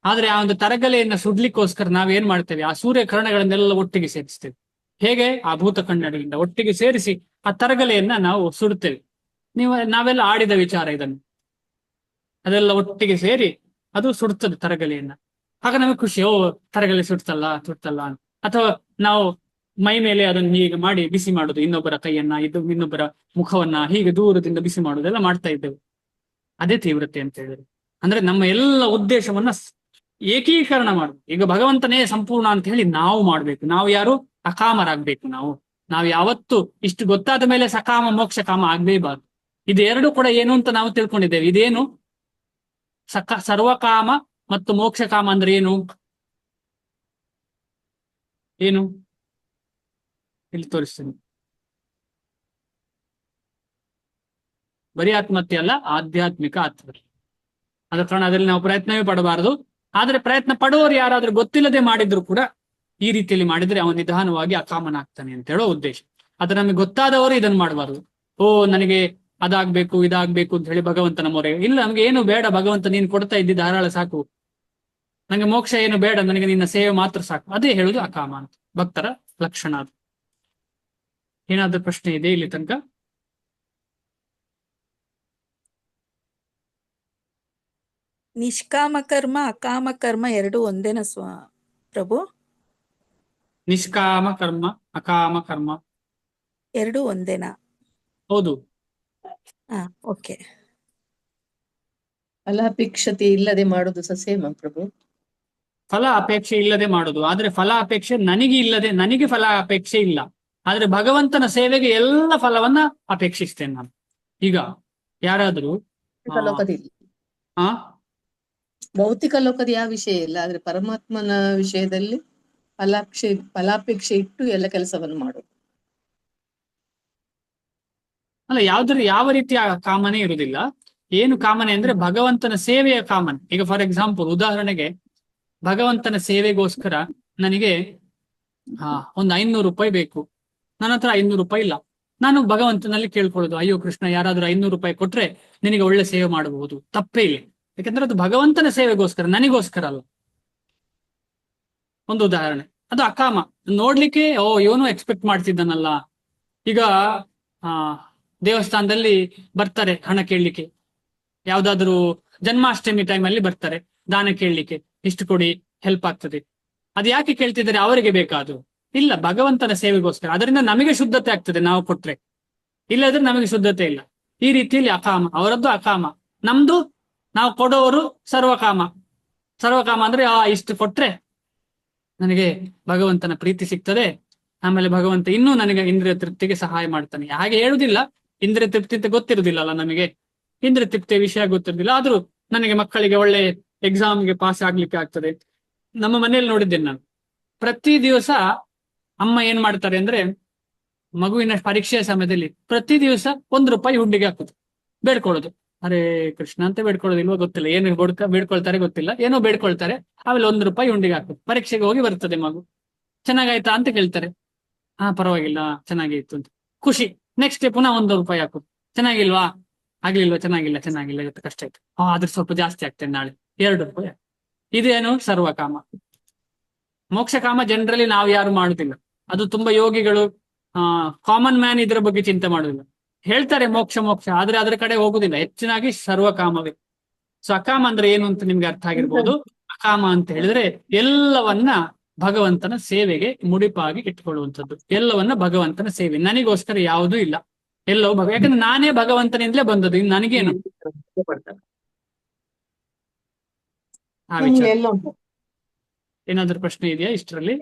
ಆದ್ರೆ ಆ ಒಂದು ತರಗಲೆಯನ್ನ ಸುಡ್ಲಿಕ್ಕೋಸ್ಕರ ನಾವೇನ್ ಮಾಡ್ತೇವೆ, ಆ ಸೂರ್ಯ ಕಿರಣಗಳನ್ನೆಲ್ಲ ಒಟ್ಟಿಗೆ ಸೇರಿಸ್ತೇವೆ. ಹೇಗೆ? ಆ ಭೂತ ಕನ್ನಡಿಯಿಂದ ಒಟ್ಟಿಗೆ ಸೇರಿಸಿ ಆ ತರಗಲೆಯನ್ನ ನಾವು ಸುಡುತ್ತೇವೆ. ನಾವೆಲ್ಲ ಆಡಿದ ವಿಚಾರ ಇದನ್ನು. ಅದೆಲ್ಲ ಒಟ್ಟಿಗೆ ಸೇರಿ ಅದು ಸುಡ್ತದೆ ತರಗಲೆಯನ್ನ. ಆಗ ನಮಗೆ ಖುಷಿ, ಓ ತರಗಲೆ ಸುಡ್ತಲ್ಲ ಅಂತ. ಅಥವಾ ನಾವು ಮೈ ಮೇಲೆ ಅದನ್ನು ಹೀಗೆ ಮಾಡಿ ಬಿಸಿ ಮಾಡುದು, ಇನ್ನೊಬ್ಬರ ಕೈಯನ್ನ, ಇನ್ನೊಬ್ಬರ ಮುಖವನ್ನ ಹೀಗೆ ದೂರದಿಂದ ಬಿಸಿ ಮಾಡುವುದೆಲ್ಲ ಮಾಡ್ತಾ ಇದ್ದೇವೆ. ಅದೇ ತೀವ್ರತೆ ಅಂತ ಹೇಳಿದ್ರೆ. ಅಂದ್ರೆ ನಮ್ಮ ಎಲ್ಲ ಉದ್ದೇಶವನ್ನ ಏಕೀಕರಣ ಮಾಡುದು. ಈಗ ಭಗವಂತನೇ ಸಂಪೂರ್ಣ ಅಂತ ಹೇಳಿ ನಾವು ಮಾಡ್ಬೇಕು. ನಾವು ಯಾರು? ಅಕಾಮರಾಗ್ಬೇಕು. ನಾವು ಯಾವತ್ತು ಇಷ್ಟು ಗೊತ್ತಾದ ಮೇಲೆ ಸಕಾಮ ಮೋಕ್ಷ ಕಾಮ ಆಗ್ಲೇಬಾರ್ದು. ಇದೆರಡು ಕೂಡ ಏನು ಅಂತ ನಾವು ತಿಳ್ಕೊಂಡಿದ್ದೇವೆ. ಇದೇನು? ಸರ್ವಕಾಮ ಮತ್ತು ಮೋಕ್ಷ ಕಾಮ ಅಂದ್ರೆ ಏನು? ಇಲ್ಲಿ ತೋರಿಸ್ತೀನಿ. ಬರೀ ಆತ್ಮಹತ್ಯೆ ಅಲ್ಲ, ಆಧ್ಯಾತ್ಮಿಕ ಆತ್ಮಹತ್ಯೆ. ಆದ ಕಾರಣ ಅದರಲ್ಲಿ ನಾವು ಪ್ರಯತ್ನವೇ ಪಡಬಾರದು. ಆದ್ರೆ ಪ್ರಯತ್ನ ಪಡುವವರು ಯಾರಾದ್ರೂ ಗೊತ್ತಿಲ್ಲದೆ ಮಾಡಿದ್ರು ಕೂಡ ಈ ರೀತಿಯಲ್ಲಿ ಮಾಡಿದ್ರೆ ಅವನು ನಿಧಾನವಾಗಿ ಅಕಾಮನಾಗ್ತಾನೆ ಅಂತ ಹೇಳೋ ಉದ್ದೇಶ. ಆದ್ರೆ ನಮಗೆ ಗೊತ್ತಾದವರು ಇದನ್ನು ಮಾಡಬಾರದು. ಓ ನನಗೆ ಅದಾಗ್ಬೇಕು ಇದಾಗ್ಬೇಕು ಅಂತ ಹೇಳಿ ಭಗವಂತನ ಮೊರೆ ಇಲ್ಲ. ನಮ್ಗೆ ಏನು ಬೇಡ ಭಗವಂತ, ನೀನು ಕೊಡ್ತಾ ಇದ್ದಿ ಧಾರಾಳ ಸಾಕು, ನಂಗೆ ಮೋಕ್ಷ ಏನು ಬೇಡ, ನನಗೆ ನಿನ್ನ ಸೇವೆ ಮಾತ್ರ ಸಾಕು. ಅದೇ ಹೇಳುದು ಅಕಾಮ ಅಂತ, ಭಕ್ತರ ಲಕ್ಷಣ ಅದು. ಏನಾದ್ರೂ ಪ್ರಶ್ನೆ ಇದೆ ಇಲ್ಲಿ ತನಕ? ನಿಷ್ಕಾಮ ಕರ್ಮ ಅಕಾಮ ಕರ್ಮ ಎರಡು ಒಂದೇನ ಪ್ರಭು? ನಿಷ್ಕಾಮ ಕರ್ಮ ಅಕಾಮ ಕರ್ಮ ಎರಡು ಒಂದೇನಾ? ಹೌದು. ಓಕೆ. ಫಲಾಪೇಕ್ಷತೆ ಇಲ್ಲದೆ ಮಾಡುದು ಸೇಮ ಪ್ರಭು? ಫಲ ಅಪೇಕ್ಷೆ ಇಲ್ಲದೆ ಮಾಡುದು. ಆದ್ರೆ ಫಲ ಅಪೇಕ್ಷೆ ನನಗೆ ಫಲ ಅಪೇಕ್ಷೆ ಇಲ್ಲ. ಆದ್ರೆ ಭಗವಂತನ ಸೇವೆಗೆ ಎಲ್ಲ ಫಲವನ್ನ ಅಪೇಕ್ಷಿಸ್ತೇನೆ ನಾನು. ಈಗ ಯಾರಾದ್ರೂ ಲೋಕದಲ್ಲಿ ಭೌತಿಕ ಲೋಕದ ಯಾವ ವಿಷಯ ಇಲ್ಲ, ಆದ್ರೆ ಪರಮಾತ್ಮನ ವಿಷಯದಲ್ಲಿ ಫಲಾಪೇಕ್ಷೆ ಇಟ್ಟು ಎಲ್ಲ ಕೆಲಸವನ್ನು ಮಾಡೋದು ಅಲ್ಲ. ಯಾವ ರೀತಿಯ ಕಾಮನೆ ಇರುವುದಿಲ್ಲ. ಏನು ಕಾಮನೆ ಅಂದ್ರೆ ಭಗವಂತನ ಸೇವೆಯ ಕಾಮನೆ. ಈಗ ಫಾರ್ ಎಕ್ಸಾಂಪಲ್, ಉದಾಹರಣೆಗೆ ಭಗವಂತನ ಸೇವೆಗೋಸ್ಕರ ನನಗೆ ಒಂದು 500 ರೂಪಾಯಿ ಬೇಕು. ನನ್ನ ಹತ್ರ 500 ರೂಪಾಯಿ ಇಲ್ಲ. ನಾನು ಭಗವಂತನಲ್ಲಿ ಕೇಳ್ಕೊಳ್ಳೋದು, ಅಯ್ಯೋ ಕೃಷ್ಣ, ಯಾರಾದ್ರೂ 500 ರೂಪಾಯಿ ಕೊಟ್ರೆ ನಿನಗೆ ಒಳ್ಳೆ ಸೇವೆ ಮಾಡಬಹುದು, ತಪ್ಪೇ ಇಲ್ಲ. ಯಾಕಂದ್ರೆ ಅದು ಭಗವಂತನ ಸೇವೆಗೋಸ್ಕರ, ನನಗೋಸ್ಕರ ಅಲ್ಲ. ಒಂದು ಉದಾಹರಣೆ, ಅದು ಅಕಾಮ. ನೋಡ್ಲಿಕ್ಕೆ ಇವನು ಎಕ್ಸ್ಪೆಕ್ಟ್ ಮಾಡ್ತಿದ್ದಾನಲ್ಲ. ಈಗ ದೇವಸ್ಥಾನದಲ್ಲಿ ಬರ್ತಾರೆ ಹಣ ಕೇಳಲಿಕ್ಕೆ, ಯಾವ್ದಾದ್ರು ಜನ್ಮಾಷ್ಟಮಿ ಟೈಮಲ್ಲಿ ಬರ್ತಾರೆ ದಾನ ಕೇಳಲಿಕ್ಕೆ, ಇಷ್ಟು ಕೊಡಿ ಹೆಲ್ಪ್ ಆಗ್ತದೆ. ಅದು ಯಾಕೆ ಕೇಳ್ತಿದ್ದಾರೆ? ಅವರಿಗೆ ಬೇಕಾದು ಇಲ್ಲ, ಭಗವಂತನ ಸೇವೆಗೋಸ್ಕರ. ಅದರಿಂದ ನಮಗೆ ಶುದ್ಧತೆ ಆಗ್ತದೆ ನಾವು ಕೊಟ್ರೆ, ಇಲ್ಲದ್ರೆ ನಮಗೆ ಶುದ್ಧತೆ ಇಲ್ಲ. ಈ ರೀತಿಯಲ್ಲಿ ಅಕಾಮ, ಅವರದ್ದು ಅಕಾಮ. ನಮ್ದು ನಾವು ಕೊಡೋರು ಸರ್ವಕಾಮ. ಸರ್ವಕಾಮ ಅಂದ್ರೆ ಇಷ್ಟು ಕೊಟ್ರೆ ನನಗೆ ಭಗವಂತನ ಪ್ರೀತಿ ಸಿಗ್ತದೆ, ಆಮೇಲೆ ಭಗವಂತ ಇನ್ನೂ ನನಗೆ ಇಂದ್ರಿಯ ತೃಪ್ತಿಗೆ ಸಹಾಯ ಮಾಡ್ತಾನೆ. ಹಾಗೆ ಹೇಳುದಿಲ್ಲ, ಇಂದ್ರಿಯ ತೃಪ್ತಿ ಅಂತ ಗೊತ್ತಿರುದಿಲ್ಲ ಅಲ್ಲ ನಮಗೆ, ಇಂದ್ರಿಯ ತೃಪ್ತಿಯ ವಿಷಯ ಗೊತ್ತಿರುದಿಲ್ಲ. ಆದ್ರೂ ನನಗೆ ಮಕ್ಕಳಿಗೆ ಒಳ್ಳೆ ಎಕ್ಸಾಮ್ಗೆ ಪಾಸ್ ಆಗ್ಲಿಕ್ಕೆ ಆಗ್ತದೆ. ನಮ್ಮ ಮನೆಯಲ್ಲಿ ನೋಡಿದ್ದೇನೆ ನಾನು, ಪ್ರತಿ ದಿವಸ ಅಮ್ಮ ಏನ್ ಮಾಡ್ತಾರೆ ಅಂದ್ರೆ, ಮಗುವಿನ ಪರೀಕ್ಷೆಯ ಸಮಯದಲ್ಲಿ ಪ್ರತಿ ದಿವಸ 1 ರೂಪಾಯಿ ಹುಂಡಿಗೆ ಹಾಕುದು, ಬೇಡ್ಕೊಳ್ಳೋದು. ಅರೆ ಕೃಷ್ಣ ಅಂತ ಬೇಡ್ಕೊಳ್ಳೋದಿಲ್ವ ಗೊತ್ತಿಲ್ಲ, ಏನು ಬೇಡ್ಕೊಳ್ತಾರೆ ಗೊತ್ತಿಲ್ಲ, ಏನೋ ಬೇಡ್ಕೊಳ್ತಾರೆ. ಆಮೇಲೆ 1 ರೂಪಾಯಿ ಹುಂಡಿಗೆ ಹಾಕುದು. ಪರೀಕ್ಷೆಗೆ ಹೋಗಿ ಬರ್ತದೆ ಮಗು, ಚೆನ್ನಾಗಾಯ್ತಾ ಅಂತ ಕೇಳ್ತಾರೆ. ಪರವಾಗಿಲ್ಲ, ಚೆನ್ನಾಗಿತ್ತು ಅಂತ ಖುಷಿ. ನೆಕ್ಸ್ಟ್ ಡೇ ಪುನಃ 1 ರೂಪಾಯಿ ಹಾಕುದು. ಚೆನ್ನಾಗಿಲ್ವಾ? ಆಗ್ಲಿಲ್ವಾ? ಚೆನ್ನಾಗಿಲ್ಲ ಇವತ್ತು ಕಷ್ಟ ಆಯ್ತು. ಅದ್ರ ಸ್ವಲ್ಪ ಜಾಸ್ತಿ ಆಗ್ತದೆ ನಾಳೆ, 2 ರೂಪಾಯಿ. ಇದೇನು? ಸರ್ವಕಾಮ. ಮೋಕ್ಷಕಾಮ ಜನರಲಿ ನಾವು ಯಾರು ಮಾಡುದಿಲ್ಲ. ಅದು ತುಂಬಾ ಯೋಗಿಗಳು, ಕಾಮನ್ ಮ್ಯಾನ್ ಇದ್ರ ಬಗ್ಗೆ ಚಿಂತೆ ಮಾಡುದಿಲ್ಲ. ಹೇಳ್ತಾರೆ ಮೋಕ್ಷ, ಆದ್ರೆ ಅದರ ಕಡೆ ಹೋಗುದಿಲ್ಲ. ಹೆಚ್ಚಿನಾಗಿ ಸರ್ವಕಾಮವೇ. ಸೊ ಅಕಾಮ ಅಂದ್ರೆ ಏನು ಅಂತ ನಿಮ್ಗೆ ಅರ್ಥ ಆಗಿರ್ಬೋದು. ಅಕಾಮ ಅಂತ ಹೇಳಿದ್ರೆ ಎಲ್ಲವನ್ನ ಭಗವಂತನ ಸೇವೆಗೆ ಮುಡಿಪಾಗಿ ಇಟ್ಕೊಳ್ಳುವಂಥದ್ದು. ಎಲ್ಲವನ್ನ ಭಗವಂತನ ಸೇವೆ, ನನಗೋಸ್ಕರ ಯಾವುದೂ ಇಲ್ಲ, ಎಲ್ಲವೂ ಯಾಕಂದ್ರೆ ನಾನೇ ಭಗವಂತನಿಂದಲೇ ಬಂದದ್ದು, ಇನ್ನು ನನಗೇನು ಆ ವಿಚಾರ. ಏನಾದ್ರೂ ಪ್ರಶ್ನೆ ಇದೆಯಾ ಇಷ್ಟರಲ್ಲಿ?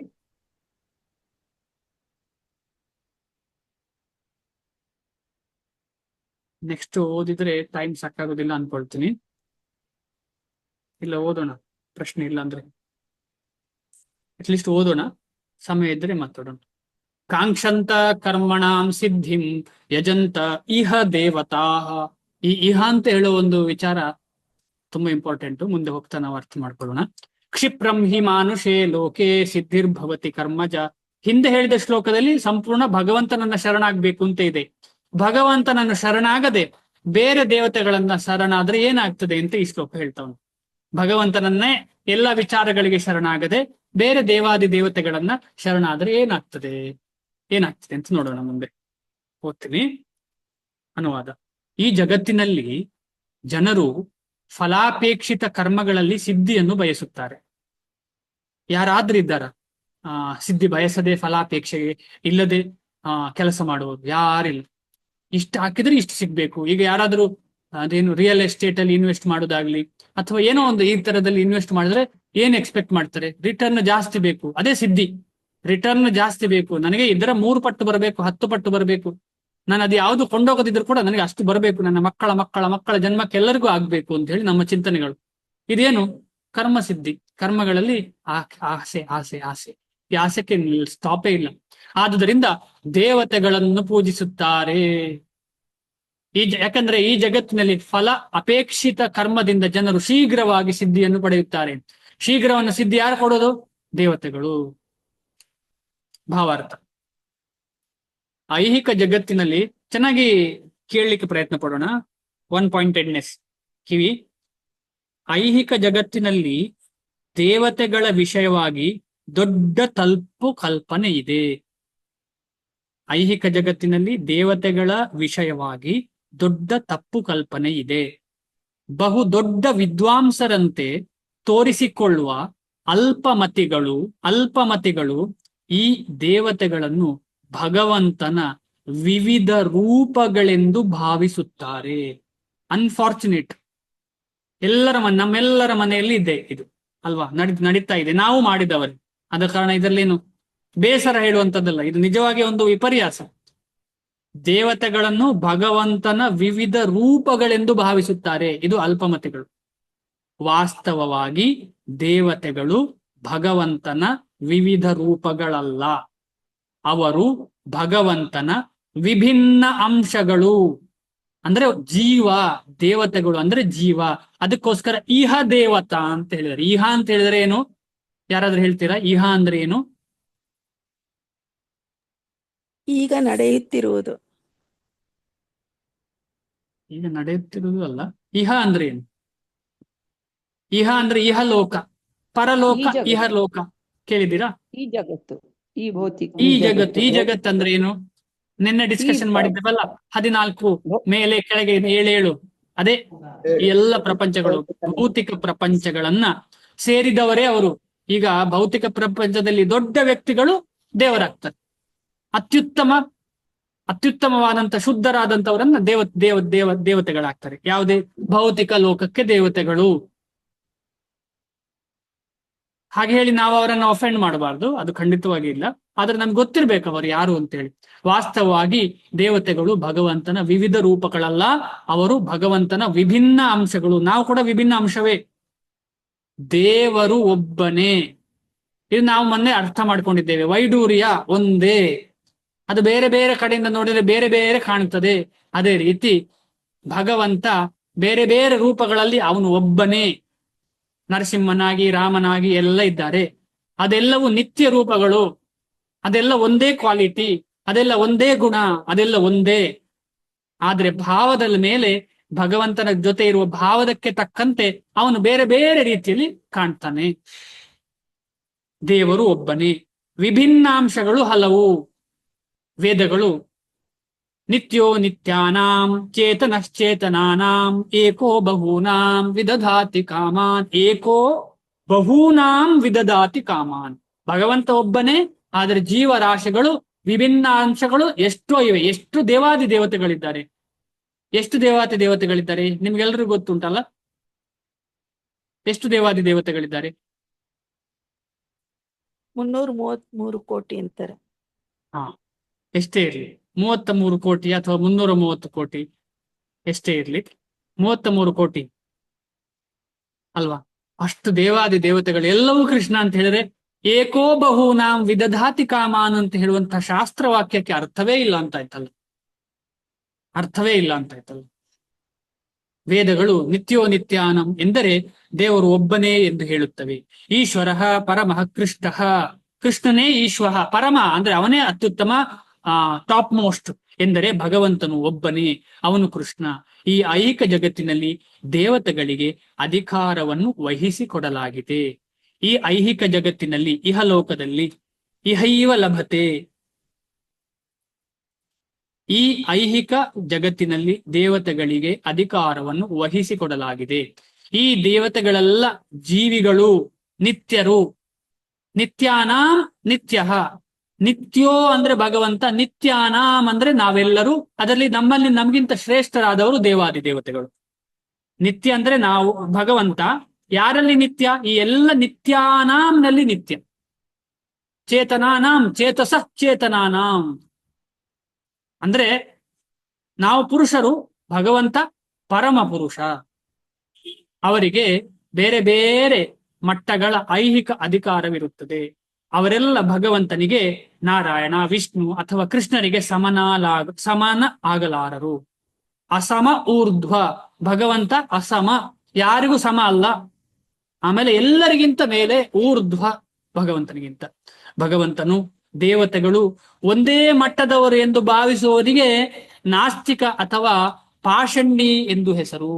ನೆಕ್ಸ್ಟ್ ಓದಿದ್ರೆ ಟೈಮ್ ಸಾಕಾಗೋದಿಲ್ಲ ಅನ್ಕೊಳ್ತೀನಿ. ಇಲ್ಲ, ಓದೋಣ, ಪ್ರಶ್ನೆ ಇಲ್ಲ ಅಂದ್ರೆ ಅಟ್ಲೀಸ್ಟ್ ಓದೋಣ, ಸಮಯ ಇದ್ರೆ ಮಾತಾಡೋಣ. ಕಾಂಕ್ಷಂತ ಕರ್ಮಣಾಂ ಸಿದ್ಧಿಂ ಯಜಂತ ಇಹ ದೇವತಾ. ಈ ಇಹ ಅಂತ ಹೇಳೋ ಒಂದು ವಿಚಾರ ತುಂಬಾ ಇಂಪಾರ್ಟೆಂಟ್, ಮುಂದೆ ಹೋಗ್ತಾ ನಾವು ಅರ್ಥ ಮಾಡ್ಕೊಳ್ಳೋಣ. ಕ್ಷಿಪ್ರಂ ಹಿ ಮಾನುಷೇ ಲೋಕೆ ಸಿದ್ಧಿರ್ಭವತಿ ಕರ್ಮಜ. ಹಿಂದೆ ಹೇಳಿದ ಶ್ಲೋಕದಲ್ಲಿ ಸಂಪೂರ್ಣ ಭಗವಂತನನ್ನ ಶರಣಾಗ್ಬೇಕು ಅಂತ ಇದೆ. ಭಗವಂತನನ್ನು ಶರಣಾಗದೆ ಬೇರೆ ದೇವತೆಗಳನ್ನ ಶರಣಾದ್ರೆ ಏನಾಗ್ತದೆ ಅಂತ ಈ ಶ್ಲೋಕ ಹೇಳ್ತಾವನು. ಭಗವಂತನನ್ನೇ ಎಲ್ಲ ವಿಚಾರಗಳಿಗೆ ಶರಣಾಗದೆ ಬೇರೆ ದೇವಾದಿ ದೇವತೆಗಳನ್ನ ಶರಣಾದ್ರೆ ಏನಾಗ್ತದೆ ಅಂತ ನೋಡೋಣ. ಮುಂದೆ ಓದ್ತೀನಿ, ಅನುವಾದ. ಈ ಜಗತ್ತಿನಲ್ಲಿ ಜನರು ಫಲಾಪೇಕ್ಷಿತ ಕರ್ಮಗಳಲ್ಲಿ ಸಿದ್ಧಿಯನ್ನು ಬಯಸುತ್ತಾರೆ. ಯಾರಾದ್ರೂ ಇದ್ದಾರ ಸಿದ್ಧಿ ಬಯಸದೆ ಫಲಾಪೇಕ್ಷೆಗೆ ಇಲ್ಲದೆ ಕೆಲಸ ಮಾಡುವುದು? ಯಾರಿಲ್ಲ. ಇಷ್ಟು ಹಾಕಿದ್ರೆ ಇಷ್ಟು ಸಿಗ್ಬೇಕು. ಈಗ ಯಾರಾದ್ರೂ ಅದೇನು ರಿಯಲ್ ಎಸ್ಟೇಟ್ ಅಲ್ಲಿ ಇನ್ವೆಸ್ಟ್ ಮಾಡೋದಾಗ್ಲಿ ಅಥವಾ ಏನೋ ಒಂದು ಈ ತರದಲ್ಲಿ ಇನ್ವೆಸ್ಟ್ ಮಾಡಿದ್ರೆ ಏನ್ ಎಕ್ಸ್ಪೆಕ್ಟ್ ಮಾಡ್ತಾರೆ? ರಿಟರ್ನ್ ಜಾಸ್ತಿ ಬೇಕು, ಅದೇ ಸಿದ್ಧಿ. ರಿಟರ್ನ್ ಜಾಸ್ತಿ ಬೇಕು, ನನಗೆ ಇದರ 3 ಪಟ್ಟು ಬರಬೇಕು, 10 ಪಟ್ಟು ಬರಬೇಕು, ನಾನು ಅದು ಯಾವ್ದು ಕೊಂಡೋಗೋದಿದ್ರು ಕೂಡ ನನಗೆ ಅಷ್ಟು ಬರಬೇಕು, ನನ್ನ ಮಕ್ಕಳ ಮಕ್ಕಳ ಮಕ್ಕಳ ಜನ್ಮಕ್ಕೆ ಎಲ್ಲರಿಗೂ ಆಗ್ಬೇಕು ಅಂತ ಹೇಳಿ ನಮ್ಮ ಚಿಂತನೆಗಳು. ಇದೇನು? ಕರ್ಮ ಸಿದ್ಧಿ. ಕರ್ಮಗಳಲ್ಲಿ ಆಸೆ ಆಸೆ ಆಸೆ, ಈ ಆಸೆಗೆ ಸ್ಟಾಪೇ ಇಲ್ಲ. ಆದುದರಿಂದ ದೇವತೆಗಳನ್ನು ಪೂಜಿಸುತ್ತಾರೆ. ಯಾಕಂದ್ರೆ ಈ ಜಗತ್ತಿನಲ್ಲಿ ಫಲ ಅಪೇಕ್ಷಿತ ಕರ್ಮದಿಂದ ಜನರು ಶೀಘ್ರವಾಗಿ ಸಿದ್ಧಿಯನ್ನು ಪಡೆಯುತ್ತಾರೆ. ಶೀಘ್ರವನ್ನು ಸಿದ್ಧಿ ಯಾರು ಕೊಡೋದು? ದೇವತೆಗಳು. ಭಾವಾರ್ಥ. ಐಹಿಕ ಜಗತ್ತಿನಲ್ಲಿ ಚೆನ್ನಾಗಿ ಕೇಳಲಿಕ್ಕೆ ಪ್ರಯತ್ನ ಪಡೋಣ. 1 ಪಾಯಿಂಟೆಡ್ನೆಸ್ ಕಿವಿ. ಐಹಿಕ ಜಗತ್ತಿನಲ್ಲಿ ದೇವತೆಗಳ ವಿಷಯವಾಗಿ ದೊಡ್ಡ ತಪ್ಪು ಕಲ್ಪನೆ ಇದೆ. ಐಹಿಕ ಜಗತ್ತಿನಲ್ಲಿ ದೇವತೆಗಳ ವಿಷಯವಾಗಿ ದೊಡ್ಡ ತಪ್ಪು ಕಲ್ಪನೆ ಇದೆ. ಬಹು ದೊಡ್ಡ ವಿದ್ವಾಂಸರಂತೆ ತೋರಿಸಿಕೊಳ್ಳುವ ಅಲ್ಪಮತಿಗಳು ಈ ದೇವತೆಗಳನ್ನು ಭಗವಂತನ ವಿವಿಧ ರೂಪಗಳೆಂದು ಭಾವಿಸುತ್ತಾರೆ. ಅನ್ಫಾರ್ಚುನೇಟ್. ನಮ್ಮೆಲ್ಲರ ಮನೆಯಲ್ಲಿ ಇದೆ ಇದು ಅಲ್ವಾ, ನಡೀತಾ ಇದೆ, ನಾವು ಮಾಡಿದವರು. ಆದ ಕಾರಣ ಇದರಲ್ಲೇನು ಬೇಸರ ಹೇಳುವಂಥದ್ದಲ್ಲ, ಇದು ನಿಜವಾಗಿ ಒಂದು ವಿಪರ್ಯಾಸ. ದೇವತೆಗಳನ್ನು ಭಗವಂತನ ವಿವಿಧ ರೂಪಗಳೆಂದು ಭಾವಿಸುತ್ತಾರೆ, ಇದು ಅಲ್ಪಮತಿಗಳು. ವಾಸ್ತವವಾಗಿ ದೇವತೆಗಳು ಭಗವಂತನ ವಿವಿಧ ರೂಪಗಳಲ್ಲ, ಅವರು ಭಗವಂತನ ವಿಭಿನ್ನ ಅಂಶಗಳು. ಅಂದ್ರೆ ಜೀವ, ದೇವತೆಗಳು ಅಂದ್ರೆ ಜೀವ. ಅದಕ್ಕೋಸ್ಕರ ಇಹ ದೇವತಾ ಅಂತ ಹೇಳಿದರೆ. ಇಹ ಅಂತ ಹೇಳಿದ್ರೆ ಏನು? ಯಾರಾದ್ರೂ ಹೇಳ್ತೀರಾ? ಇಹ ಅಂದ್ರೆ ಏನು? ಈಗ ನಡೆಯುತ್ತಿರುವುದು. ಈಗ ನಡೆಯುತ್ತಿರುವುದು ಅಲ್ಲ. ಇಹ ಅಂದ್ರೆ ಏನು? ಇಹ ಅಂದ್ರೆ ಇಹಲೋಕ, ಪರಲೋಕ, ಇಹಲೋಕ. ಕೇಳಿದ್ದೀರಾ? ಈ ಜಗತ್ತು, ಈ ಭೌತಿಕ ಈ ಜಗತ್ತು ಅಂದ್ರೆ ಏನು? ನಿನ್ನೆ ಡಿಸ್ಕಷನ್ ಮಾಡಿದ್ದೇವಲ್ಲ, 14 ಮೇಲೆ ಕೆಳಗೆ 7 ಅದೇ ಈ ಎಲ್ಲ ಪ್ರಪಂಚಗಳು, ಭೌತಿಕ ಪ್ರಪಂಚಗಳನ್ನ ಸೇರಿದವರೇ ಅವರು. ಈಗ ಭೌತಿಕ ಪ್ರಪಂಚದಲ್ಲಿ ದೊಡ್ಡ ವ್ಯಕ್ತಿಗಳು ದೇವರಾಗ್ತಾರೆ. ಅತ್ಯುತ್ತಮವಾದಂತ ಶುದ್ಧರಾದಂತವರನ್ನ ದೇವತೆಗಳಾಗ್ತಾರೆ. ಯಾವುದೇ ಭೌತಿಕ ಲೋಕಕ್ಕೆ ದೇವತೆಗಳು. ಹಾಗೆ ಹೇಳಿ ನಾವು ಅವರನ್ನ ಅಫೆಂಡ್ ಮಾಡಬಾರ್ದು, ಅದು ಖಂಡಿತವಾಗಿ ಇಲ್ಲ. ಆದ್ರೆ ನಮ್ಗೆ ಗೊತ್ತಿರ್ಬೇಕು ಅವರು ಯಾರು ಅಂತೇಳಿ. ವಾಸ್ತವವಾಗಿ ದೇವತೆಗಳು ಭಗವಂತನ ವಿವಿಧ ರೂಪಗಳಲ್ಲ, ಅವರು ಭಗವಂತನ ವಿಭಿನ್ನ ಅಂಶಗಳು. ನಾವು ಕೂಡ ವಿಭಿನ್ನ ಅಂಶವೇ. ದೇವರು ಒಬ್ಬನೇ. ಇದು ನಾವು ಮೊನ್ನೆ ಅರ್ಥ ಮಾಡ್ಕೊಂಡಿದ್ದೇವೆ. ವೈಡೂರ್ಯ ಒಂದೇ, ಅದು ಬೇರೆ ಬೇರೆ ಕಡೆಯಿಂದ ನೋಡಿದ್ರೆ ಬೇರೆ ಬೇರೆ ಕಾಣುತ್ತದೆ. ಅದೇ ರೀತಿ ಭಗವಂತ ಬೇರೆ ಬೇರೆ ರೂಪಗಳಲ್ಲಿ ಅವನು ಒಬ್ಬನೇ. ನರಸಿಂಹನಾಗಿ, ರಾಮನಾಗಿ ಎಲ್ಲ ಇದ್ದಾರೆ. ಅದೆಲ್ಲವೂ ನಿತ್ಯ ರೂಪಗಳು, ಅದೆಲ್ಲ ಒಂದೇ ಕ್ವಾಲಿಟಿ, ಅದೆಲ್ಲ ಒಂದೇ ಗುಣ, ಅದೆಲ್ಲ ಒಂದೇ. ಆದ್ರೆ ಭಾವದ ಮೇಲೆ ಭಗವಂತನ ಜೊತೆ ಇರುವ ಭಾವದಕ್ಕೆ ತಕ್ಕಂತೆ ಅವನು ಬೇರೆ ಬೇರೆ ರೀತಿಯಲ್ಲಿ ಕಾಣ್ತಾನೆ. ದೇವರು ಒಬ್ಬನೇ, ವಿಭಿನ್ನಾಂಶಗಳು ಹಲವು. ವೇದಗಳು ನಿತ್ಯೋ ನಿತ್ಯಾನಾಂ ಚೇತನಶ್ಚೇತನಾನಾಂ ಏಕೋ ಬಹೂನಾಂ ವಿದಧಾತಿ ಕಾಮಾನ್. ಏಕೋ ಬಹೂನಾಂ ವಿದಧಾತಿ ಕಾಮಾನ್. ಭಗವಂತ ಒಬ್ಬನೇ, ಆದರೆ ಜೀವರಾಶಿಗಳು ವಿಭಿನ್ನ ಅಂಶಗಳು ಎಷ್ಟೋ ಇವೆ. ಎಷ್ಟು ದೇವಾದಿ ದೇವತೆಗಳಿದ್ದಾರೆ, ಎಷ್ಟು ದೇವಾದಿ ದೇವತೆಗಳಿದ್ದಾರೆ ನಿಮ್ಗೆಲ್ರಿಗೂ ಗೊತ್ತುಂಟಲ್ಲ? ಎಷ್ಟು ದೇವಾದಿ ದೇವತೆಗಳಿದ್ದಾರೆ? 333 ಕೋಟಿ ಅಂತಾರೆ. ಹಾ, ಎಷ್ಟೇ ಇರ್ಲಿ, 33 ಕೋಟಿ ಅಥವಾ 330 ಕೋಟಿ, ಎಷ್ಟೇ ಇರ್ಲಿ, 33 ಕೋಟಿ ಅಲ್ವಾ? ಅಷ್ಟು ದೇವಾದಿ ದೇವತೆಗಳು ಎಲ್ಲವೂ ಕೃಷ್ಣ ಅಂತ ಹೇಳಿದ್ರೆ ಏಕೋ ಬಹೂನಾಂ ವಿದಧಾತಿ ಕಾಮಾನ್ ಅಂತ ಹೇಳುವಂತಹ ಶಾಸ್ತ್ರವಾಕ್ಯಕ್ಕೆ ಅರ್ಥವೇ ಇಲ್ಲ ಅಂತ ಆಯ್ತಲ್ಲ. ಅರ್ಥವೇ ಇಲ್ಲ ಅಂತ ಆಯ್ತಲ್ಲ. ವೇದಗಳು ನಿತ್ಯೋ ನಿತ್ಯಾನಂ ಎಂದರೆ ದೇವರು ಒಬ್ಬನೇ ಎಂದು ಹೇಳುತ್ತವೆ. ಈಶ್ವರ ಪರಮಃ ಕೃಷ್ಣ, ಕೃಷ್ಣನೇ ಈಶ್ವರ, ಪರಮ ಅಂದ್ರೆ ಅವನೇ ಅತ್ಯುತ್ತಮ, ಟಾಪ್ ಮೋಸ್ಟ್ ಎಂದರೆ ಭಗವಂತನು ಒಬ್ಬನೇ, ಅವನು ಕೃಷ್ಣ. ಈ ಐಹಿಕ ಜಗತ್ತಿನಲ್ಲಿ ದೇವತೆಗಳಿಗೆ ಅಧಿಕಾರವನ್ನು ವಹಿಸಿಕೊಡಲಾಗಿದೆ. ಈ ಐಹಿಕ ಜಗತ್ತಿನಲ್ಲಿ, ಇಹಲೋಕದಲ್ಲಿ, ಇಹೈವ ಲಭತೆ, ಈ ಐಹಿಕ ಜಗತ್ತಿನಲ್ಲಿ ದೇವತೆಗಳಿಗೆ ಅಧಿಕಾರವನ್ನು ವಹಿಸಿಕೊಡಲಾಗಿದೆ. ಈ ದೇವತೆಗಳೆಲ್ಲ ಜೀವಿಗಳು, ನಿತ್ಯರು. ನಿತ್ಯಾನಾಂ ನಿತ್ಯ, ನಿತ್ಯೋ ಅಂದ್ರೆ ಭಗವಂತ, ನಿತ್ಯಾನಾಂ ಅಂದ್ರೆ ನಾವೆಲ್ಲರೂ, ಅದರಲ್ಲಿ ನಮ್ಮಲ್ಲಿ ನಮಗಿಂತ ಶ್ರೇಷ್ಠರಾದವರು ದೇವಾದಿ ದೇವತೆಗಳು. ನಿತ್ಯ ಅಂದ್ರೆ ನಾವು, ಭಗವಂತ. ಯಾರಲ್ಲಿ ನಿತ್ಯ? ಈ ಎಲ್ಲ ನಿತ್ಯಾನಾಂನಲ್ಲಿ ನಿತ್ಯ. ಚೇತನಾನಾಂ ಚೇತಸಃ ಚೇತನಾನಾಂ ಅಂದ್ರೆ ನಾವು ಪುರುಷರು, ಭಗವಂತ ಪರಮ ಪುರುಷ. ಅವರಿಗೆ ಬೇರೆ ಬೇರೆ ಮಟ್ಟಗಳ ಐಹಿಕ ಅಧಿಕಾರವಿರುತ್ತದೆ. ಅವರೆಲ್ಲ ಭಗವಂತನಿಗೆ, ನಾರಾಯಣ, ವಿಷ್ಣು ಅಥವಾ ಕೃಷ್ಣನಿಗೆ ಸಮಾನ ಆಗಲಾರರು. ಅಸಮ ಊರ್ಧ್ವ, ಭಗವಂತ ಅಸಮ, ಯಾರಿಗೂ ಸಮ ಅಲ್ಲ. ಆಮೇಲೆ ಎಲ್ಲರಿಗಿಂತ ಮೇಲೆ ಊರ್ಧ್ವ ಭಗವಂತನಿಗಿಂತ. ಭಗವಂತನು, ದೇವತೆಗಳು ಒಂದೇ ಮಟ್ಟದವರು ಎಂದು ಭಾವಿಸುವವರಿಗೆ ನಾಸ್ತಿಕ ಅಥವಾ ಪಾಷಂಡಿ ಎಂದು ಹೆಸರು.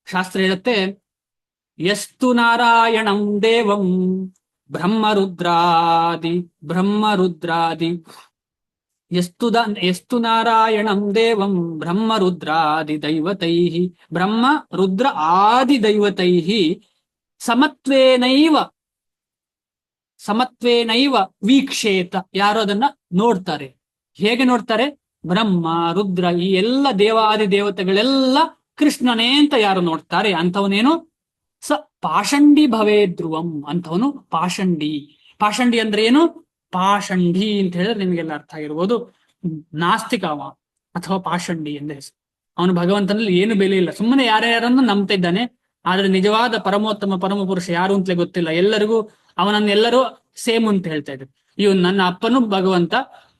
ಶಾಸ್ತ್ರ ಹೇಳುತ್ತೆ, ಯಸ್ತು ನಾರಾಯಣಂ ದೇವಂ ಬ್ರಹ್ಮರುದ್ರಾದಿ ಯಸ್ತು ನಾರಾಯಣಂ ದೇವಂ ಬ್ರಹ್ಮರುದ್ರಾದಿ ದೈವತೈಃ ಬ್ರಹ್ಮ ರುದ್ರ ಆದಿ ದೈವತೈಃ ಸಮತ್ವೇನೈವ ವೀಕ್ಷೇತ. ಯಾರು ಅದನ್ನ ನೋಡ್ತಾರೆ. ಹೇಗೆ ನೋಡ್ತಾರೆ? ಬ್ರಹ್ಮ ರುದ್ರ ಈ ಎಲ್ಲ ದೇವಾದಿ ದೇವತೆಗಳೆಲ್ಲ ಕೃಷ್ಣನೇ ಅಂತ ಯಾರು ನೋಡ್ತಾರೆ ಅಂಥವನೇನು ಸ ಪಾಷಂಡಿ ಭವೇ ಧ್ರುವಂ, ಅಂಥವನು ಪಾಷಂಡಿ. ಪಾಷಂಡಿ ಅಂದ್ರೆ ಏನು? ಪಾಷಂಡಿ ಅಂತ ಹೇಳಿದ್ರೆ ನಿಮಗೆಲ್ಲ ಅರ್ಥ ಆಗಿರ್ಬೋದು, ನಾಸ್ತಿಕ ಅವ ಅಥವಾ ಪಾಷಂಡಿ ಎಂದ ಹೆಸರು. ಅವನು ಭಗವಂತನಲ್ಲಿ ಏನು ಬೆಲೆ ಇಲ್ಲ, ಸುಮ್ಮನೆ ಯಾರ್ಯಾರನ್ನು ನಂಬ್ತಾ ಇದ್ದಾನೆ. ಆದ್ರೆ ನಿಜವಾದ ಪರಮೋತ್ತಮ ಪರಮ ಪುರುಷ ಯಾರು ಅಂತಲೇ ಗೊತ್ತಿಲ್ಲ. ಎಲ್ಲರಿಗೂ ಅವನನ್ನೆಲ್ಲರೂ ಸೇಮ್ ಅಂತ ಹೇಳ್ತಾ ಇದ್ರು. ಇವನು ನನ್ನ ಅಪ್ಪನೂ ಭಗವಂತ,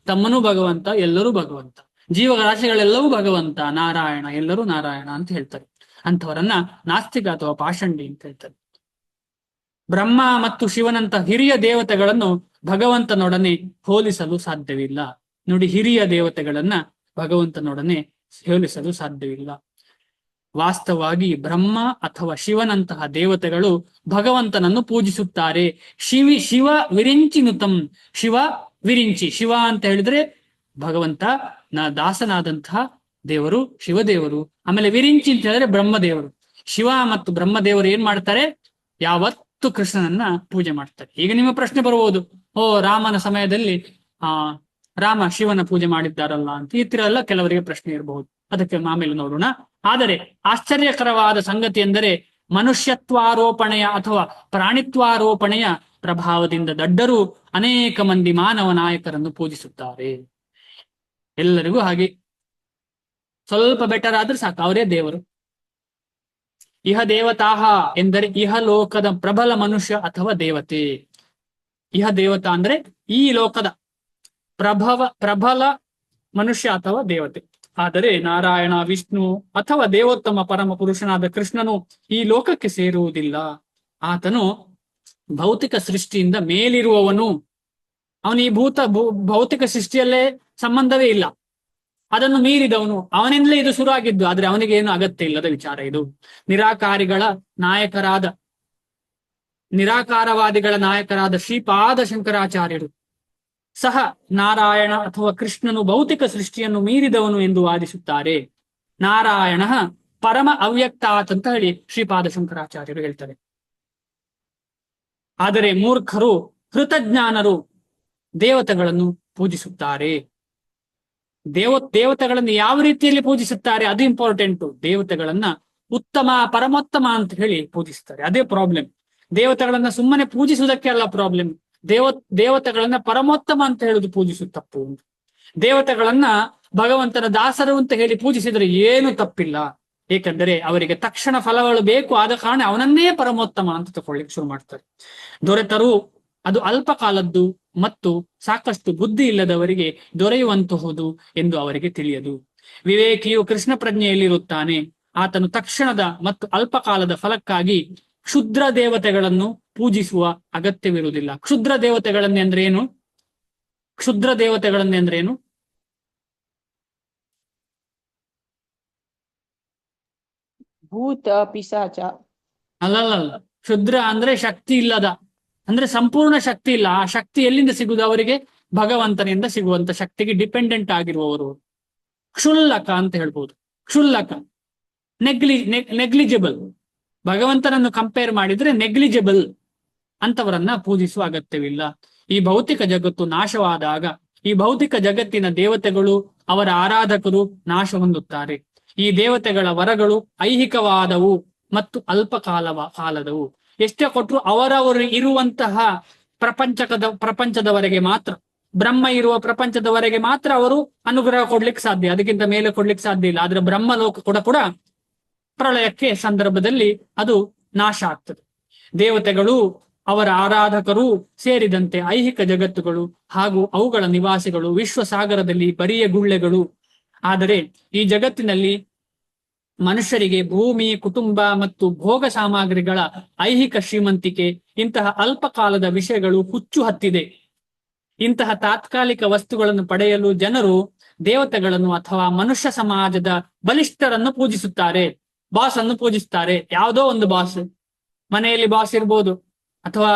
ತಮ್ಮನೂ ಭಗವಂತ, ಎಲ್ಲರೂ ಭಗವಂತ, ಜೀವರಾಶಿಗಳೆಲ್ಲವೂ ಭಗವಂತ, ನಾರಾಯಣ, ಎಲ್ಲರೂ ನಾರಾಯಣ ಅಂತ ಹೇಳ್ತಾರೆ. ಅಂಥವರನ್ನ ನಾಸ್ತಿಕ ಅಥವಾ ಪಾಷಂಡಿ ಅಂತ ಹೇಳ್ತಾರೆ. ಬ್ರಹ್ಮ ಮತ್ತು ಶಿವನಂತ ಹಿರಿಯ ದೇವತೆಗಳನ್ನು ಭಗವಂತನೊಡನೆ ಹೋಲಿಸಲು ಸಾಧ್ಯವಿಲ್ಲ. ನೋಡಿ, ಹಿರಿಯ ದೇವತೆಗಳನ್ನ ಭಗವಂತನೊಡನೆ ಹೋಲಿಸಲು ಸಾಧ್ಯವಿಲ್ಲ. ವಾಸ್ತವವಾಗಿ ಬ್ರಹ್ಮ ಅಥವಾ ಶಿವನಂತಹ ದೇವತೆಗಳು ಭಗವಂತನನ್ನು ಪೂಜಿಸುತ್ತಾರೆ. ಶಿವ ವಿರಿಂಚಿನುತಂ, ಶಿವ ವಿರಿಂಚಿ, ಶಿವ ಅಂತ ಹೇಳಿದ್ರೆ ಭಗವಂತ ದಾಸನಾದಂತಹ ದೇವರು, ಶಿವದೇವರು. ಆಮೇಲೆ ವಿರಿಂಚಿ ಅಂತ ಹೇಳಿದ್ರೆ ಬ್ರಹ್ಮದೇವರು. ಶಿವ ಮತ್ತು ಬ್ರಹ್ಮದೇವರು ಏನ್ ಮಾಡ್ತಾರೆ? ಯಾವತ್ತು ಕೃಷ್ಣನನ್ನ ಪೂಜೆ ಮಾಡ್ತಾರೆ. ಈಗ ನಿಮ್ಮ ಪ್ರಶ್ನೆ ಬರಬಹುದು, ರಾಮನ ಸಮಯದಲ್ಲಿ ರಾಮ ಶಿವನ ಪೂಜೆ ಮಾಡಿದ್ದಾರಲ್ಲ ಅಂತ. ಈ ತರ ಎಲ್ಲ ಕೆಲವರಿಗೆ ಪ್ರಶ್ನೆ ಇರಬಹುದು, ಅದಕ್ಕೆ ಆಮೇಲೆ ನೋಡೋಣ. ಆದರೆ ಆಶ್ಚರ್ಯಕರವಾದ ಸಂಗತಿ ಎಂದರೆ ಮನುಷ್ಯತ್ವಾರೋಪಣೆಯ ಅಥವಾ ಪ್ರಾಣಿತ್ವಾರೋಪಣೆಯ ಪ್ರಭಾವದಿಂದ ದಡ್ಡರು ಅನೇಕ ಮಂದಿ ಮಾನವ ನಾಯಕರನ್ನು ಪೂಜಿಸುತ್ತಾರೆ. ಎಲ್ಲರಿಗೂ ಹಾಗೆ ಸ್ವಲ್ಪ ಬೆಟರ್ ಆದ್ರೆ ಸಾಕು, ಅವರೇ ದೇವರು. ಇಹ ದೇವತಾಹ ಎಂದರೆ ಇಹಲೋಕದ ಪ್ರಬಲ ಮನುಷ್ಯ ಅಥವಾ ದೇವತೆ. ಇಹ ದೇವತಾ ಅಂದ್ರೆ ಈ ಲೋಕದ ಪ್ರಬಲ ಮನುಷ್ಯ ಅಥವಾ ದೇವತೆ. ಆದರೆ ನಾರಾಯಣ, ವಿಷ್ಣು ಅಥವಾ ದೇವೋತ್ತಮ ಪರಮ ಪುರುಷನಾದ ಕೃಷ್ಣನು ಈ ಲೋಕಕ್ಕೆ ಸೇರುವುದಿಲ್ಲ. ಆತನು ಭೌತಿಕ ಸೃಷ್ಟಿಯಿಂದ ಮೇಲಿರುವವನು. ಅವನು ಈ ಭೌತಿಕ ಸೃಷ್ಟಿಯಲ್ಲೇ ಸಂಬಂಧವೇ ಇಲ್ಲ, ಅದನ್ನು ಮೀರಿದವನು. ಅವನಿಂದಲೇ ಇದು ಶುರು ಆಗಿದ್ದು, ಆದ್ರೆ ಅವನಿಗೆ ಏನು ಅಗತ್ಯ ಇಲ್ಲದ ವಿಚಾರ ಇದು. ನಿರಾಕಾರವಾದಿಗಳ ನಾಯಕರಾದ ಶ್ರೀಪಾದ ಶಂಕರಾಚಾರ್ಯರು ಸಹ ನಾರಾಯಣ ಅಥವಾ ಕೃಷ್ಣನು ಭೌತಿಕ ಸೃಷ್ಟಿಯನ್ನು ಮೀರಿದವನು ಎಂದು ವಾದಿಸುತ್ತಾರೆ. ನಾರಾಯಣ ಪರಮ ಅವ್ಯಕ್ತಾತ್ ಅಂತ ಹೇಳಿ ಶ್ರೀಪಾದ ಶಂಕರಾಚಾರ್ಯರು ಹೇಳ್ತಾರೆ. ಆದರೆ ಮೂರ್ಖರು ಕೃತಜ್ಞಾನರು ದೇವತೆಗಳನ್ನು ಪೂಜಿಸುತ್ತಾರೆ. ದೇವತೆಗಳನ್ನು ಯಾವ ರೀತಿಯಲ್ಲಿ ಪೂಜಿಸುತ್ತಾರೆ ಅದು ಇಂಪಾರ್ಟೆಂಟು. ದೇವತೆಗಳನ್ನ ಉತ್ತಮ ಪರಮೋತ್ತಮ ಅಂತ ಹೇಳಿ ಪೂಜಿಸ್ತಾರೆ. ಅದೇ ಪ್ರಾಬ್ಲಮ್. ದೇವತೆಗಳನ್ನ ಸುಮ್ಮನೆ ಪೂಜಿಸುವುದಕ್ಕೆ ಅಲ್ಲ ಪ್ರಾಬ್ಲಮ್. ದೇವತೆಗಳನ್ನ ಪರಮೋತ್ತಮ ಅಂತ ಹೇಳುದು ಪೂಜಿಸುವುದು ತಪ್ಪು. ದೇವತೆಗಳನ್ನ ಭಗವಂತನ ದಾಸರು ಅಂತ ಹೇಳಿ ಪೂಜಿಸಿದ್ರೆ ಏನು ತಪ್ಪಿಲ್ಲ. ಏಕೆಂದರೆ ಅವರಿಗೆ ತಕ್ಷಣ ಫಲಗಳು ಬೇಕು. ಆದ ಕಾರಣ ಅವನನ್ನೇ ಪರಮೋತ್ತಮ ಅಂತ ತಗೊಳ್ಳಿಕ್ಕೆ ಶುರು ಮಾಡ್ತಾರೆ. ದೊರೆತರೂ ಅದು ಅಲ್ಪ ಕಾಲದ್ದು ಮತ್ತು ಸಾಕಷ್ಟು ಬುದ್ಧಿ ಇಲ್ಲದವರಿಗೆ ದೊರೆಯುವಂತಹುದು ಎಂದು ಅವರಿಗೆ ತಿಳಿಯದು. ವಿವೇಕಿಯು ಕೃಷ್ಣ ಪ್ರಜ್ಞೆಯಲ್ಲಿರುತ್ತಾನೆ. ಆತನು ತಕ್ಷಣದ ಮತ್ತು ಅಲ್ಪ ಕಾಲದ ಫಲಕ್ಕಾಗಿ ಕ್ಷುದ್ರ ದೇವತೆಗಳನ್ನು ಪೂಜಿಸುವ ಅಗತ್ಯವಿರುವುದಿಲ್ಲ. ಕ್ಷುದ್ರ ದೇವತೆಗಳನ್ನೆಂದ್ರೇನು? ಕ್ಷುದ್ರ ದೇವತೆಗಳನ್ನೆಂದ್ರೇನು? ಭೂತ ಪಿಶಾಚ. ಅಲ್ಲಲ್ಲ, ಕ್ಷುದ್ರ ಅಂದ್ರೆ ಶಕ್ತಿ ಇಲ್ಲದ, ಅಂದ್ರೆ ಸಂಪೂರ್ಣ ಶಕ್ತಿ ಇಲ್ಲ. ಆ ಶಕ್ತಿ ಎಲ್ಲಿಂದ ಸಿಗುವುದು ಅವರಿಗೆ? ಭಗವಂತನಿಂದ ಸಿಗುವಂತ ಶಕ್ತಿಗೆ ಡಿಪೆಂಡೆಂಟ್ ಆಗಿರುವವರು ಕ್ಷುಲ್ಲಕ ಅಂತ ಹೇಳ್ಬೋದು. ಕ್ಷುಲ್ಲಕ, ನೆಗ್ಲಿಜಿಬಲ್. ಭಗವಂತನನ್ನು ಕಂಪೇರ್ ಮಾಡಿದ್ರೆ ನೆಗ್ಲಿಜಿಬಲ್ ಅಂತವರನ್ನ ಪೂಜಿಸುವ ಅಗತ್ಯವಿಲ್ಲ. ಈ ಭೌತಿಕ ಜಗತ್ತು ನಾಶವಾದಾಗ ಈ ಭೌತಿಕ ಜಗತ್ತಿನ ದೇವತೆಗಳು, ಅವರ ಆರಾಧಕರು ನಾಶ ಹೊಂದುತ್ತಾರೆ. ಈ ದೇವತೆಗಳ ವರಗಳು ಐಹಿಕವಾದವು ಮತ್ತು ಅಲ್ಪ ಕಾಲದವು. ಎಷ್ಟೇ ಕೊಟ್ಟರು ಅವರವರು ಇರುವಂತಹ ಪ್ರಪಂಚದವರೆಗೆ ಮಾತ್ರ, ಬ್ರಹ್ಮ ಇರುವ ಪ್ರಪಂಚದವರೆಗೆ ಮಾತ್ರ ಅವರು ಅನುಗ್ರಹ ಕೊಡ್ಲಿಕ್ಕೆ ಸಾಧ್ಯ. ಅದಕ್ಕಿಂತ ಮೇಲೆ ಕೊಡ್ಲಿಕ್ಕೆ ಸಾಧ್ಯ ಇಲ್ಲ. ಆದ್ರೆ ಬ್ರಹ್ಮಲೋಕ ಕೂಡ ಪ್ರಳಯಕ್ಕೆ ಸಂದರ್ಭದಲ್ಲಿ ಅದು ನಾಶ ಆಗ್ತದೆ. ದೇವತೆಗಳು, ಅವರ ಆರಾಧಕರು ಸೇರಿದಂತೆ ಐಹಿಕ ಜಗತ್ತುಗಳು ಹಾಗೂ ಅವುಗಳ ನಿವಾಸಿಗಳು ವಿಶ್ವಸಾಗರದಲ್ಲಿ ಬರಿಯ ಗುಳ್ಳೆಗಳು. ಆದರೆ ಈ ಜಗತ್ತಿನಲ್ಲಿ ಮನುಷ್ಯರಿಗೆ ಭೂಮಿ, ಕುಟುಂಬ ಮತ್ತು ಭೋಗ ಸಾಮಗ್ರಿಗಳ ಐಹಿಕ ಶ್ರೀಮಂತಿಕೆ, ಇಂತಹ ಅಲ್ಪ ಕಾಲದ ವಿಷಯಗಳು ಹುಚ್ಚು ಹತ್ತಿದೆ. ಇಂತಹ ತಾತ್ಕಾಲಿಕ ವಸ್ತುಗಳನ್ನು ಪಡೆಯಲು ಜನರು ದೇವತೆಗಳನ್ನು ಅಥವಾ ಮನುಷ್ಯ ಸಮಾಜದ ಬಲಿಷ್ಠರನ್ನು ಪೂಜಿಸುತ್ತಾರೆ. ಬಾಸ್ ಅನ್ನು ಪೂಜಿಸ್ತಾರೆ. ಯಾವುದೋ ಒಂದು ಬಾಸ್, ಮನೆಯಲ್ಲಿ ಬಾಸ್ ಇರ್ಬೋದು ಅಥವಾ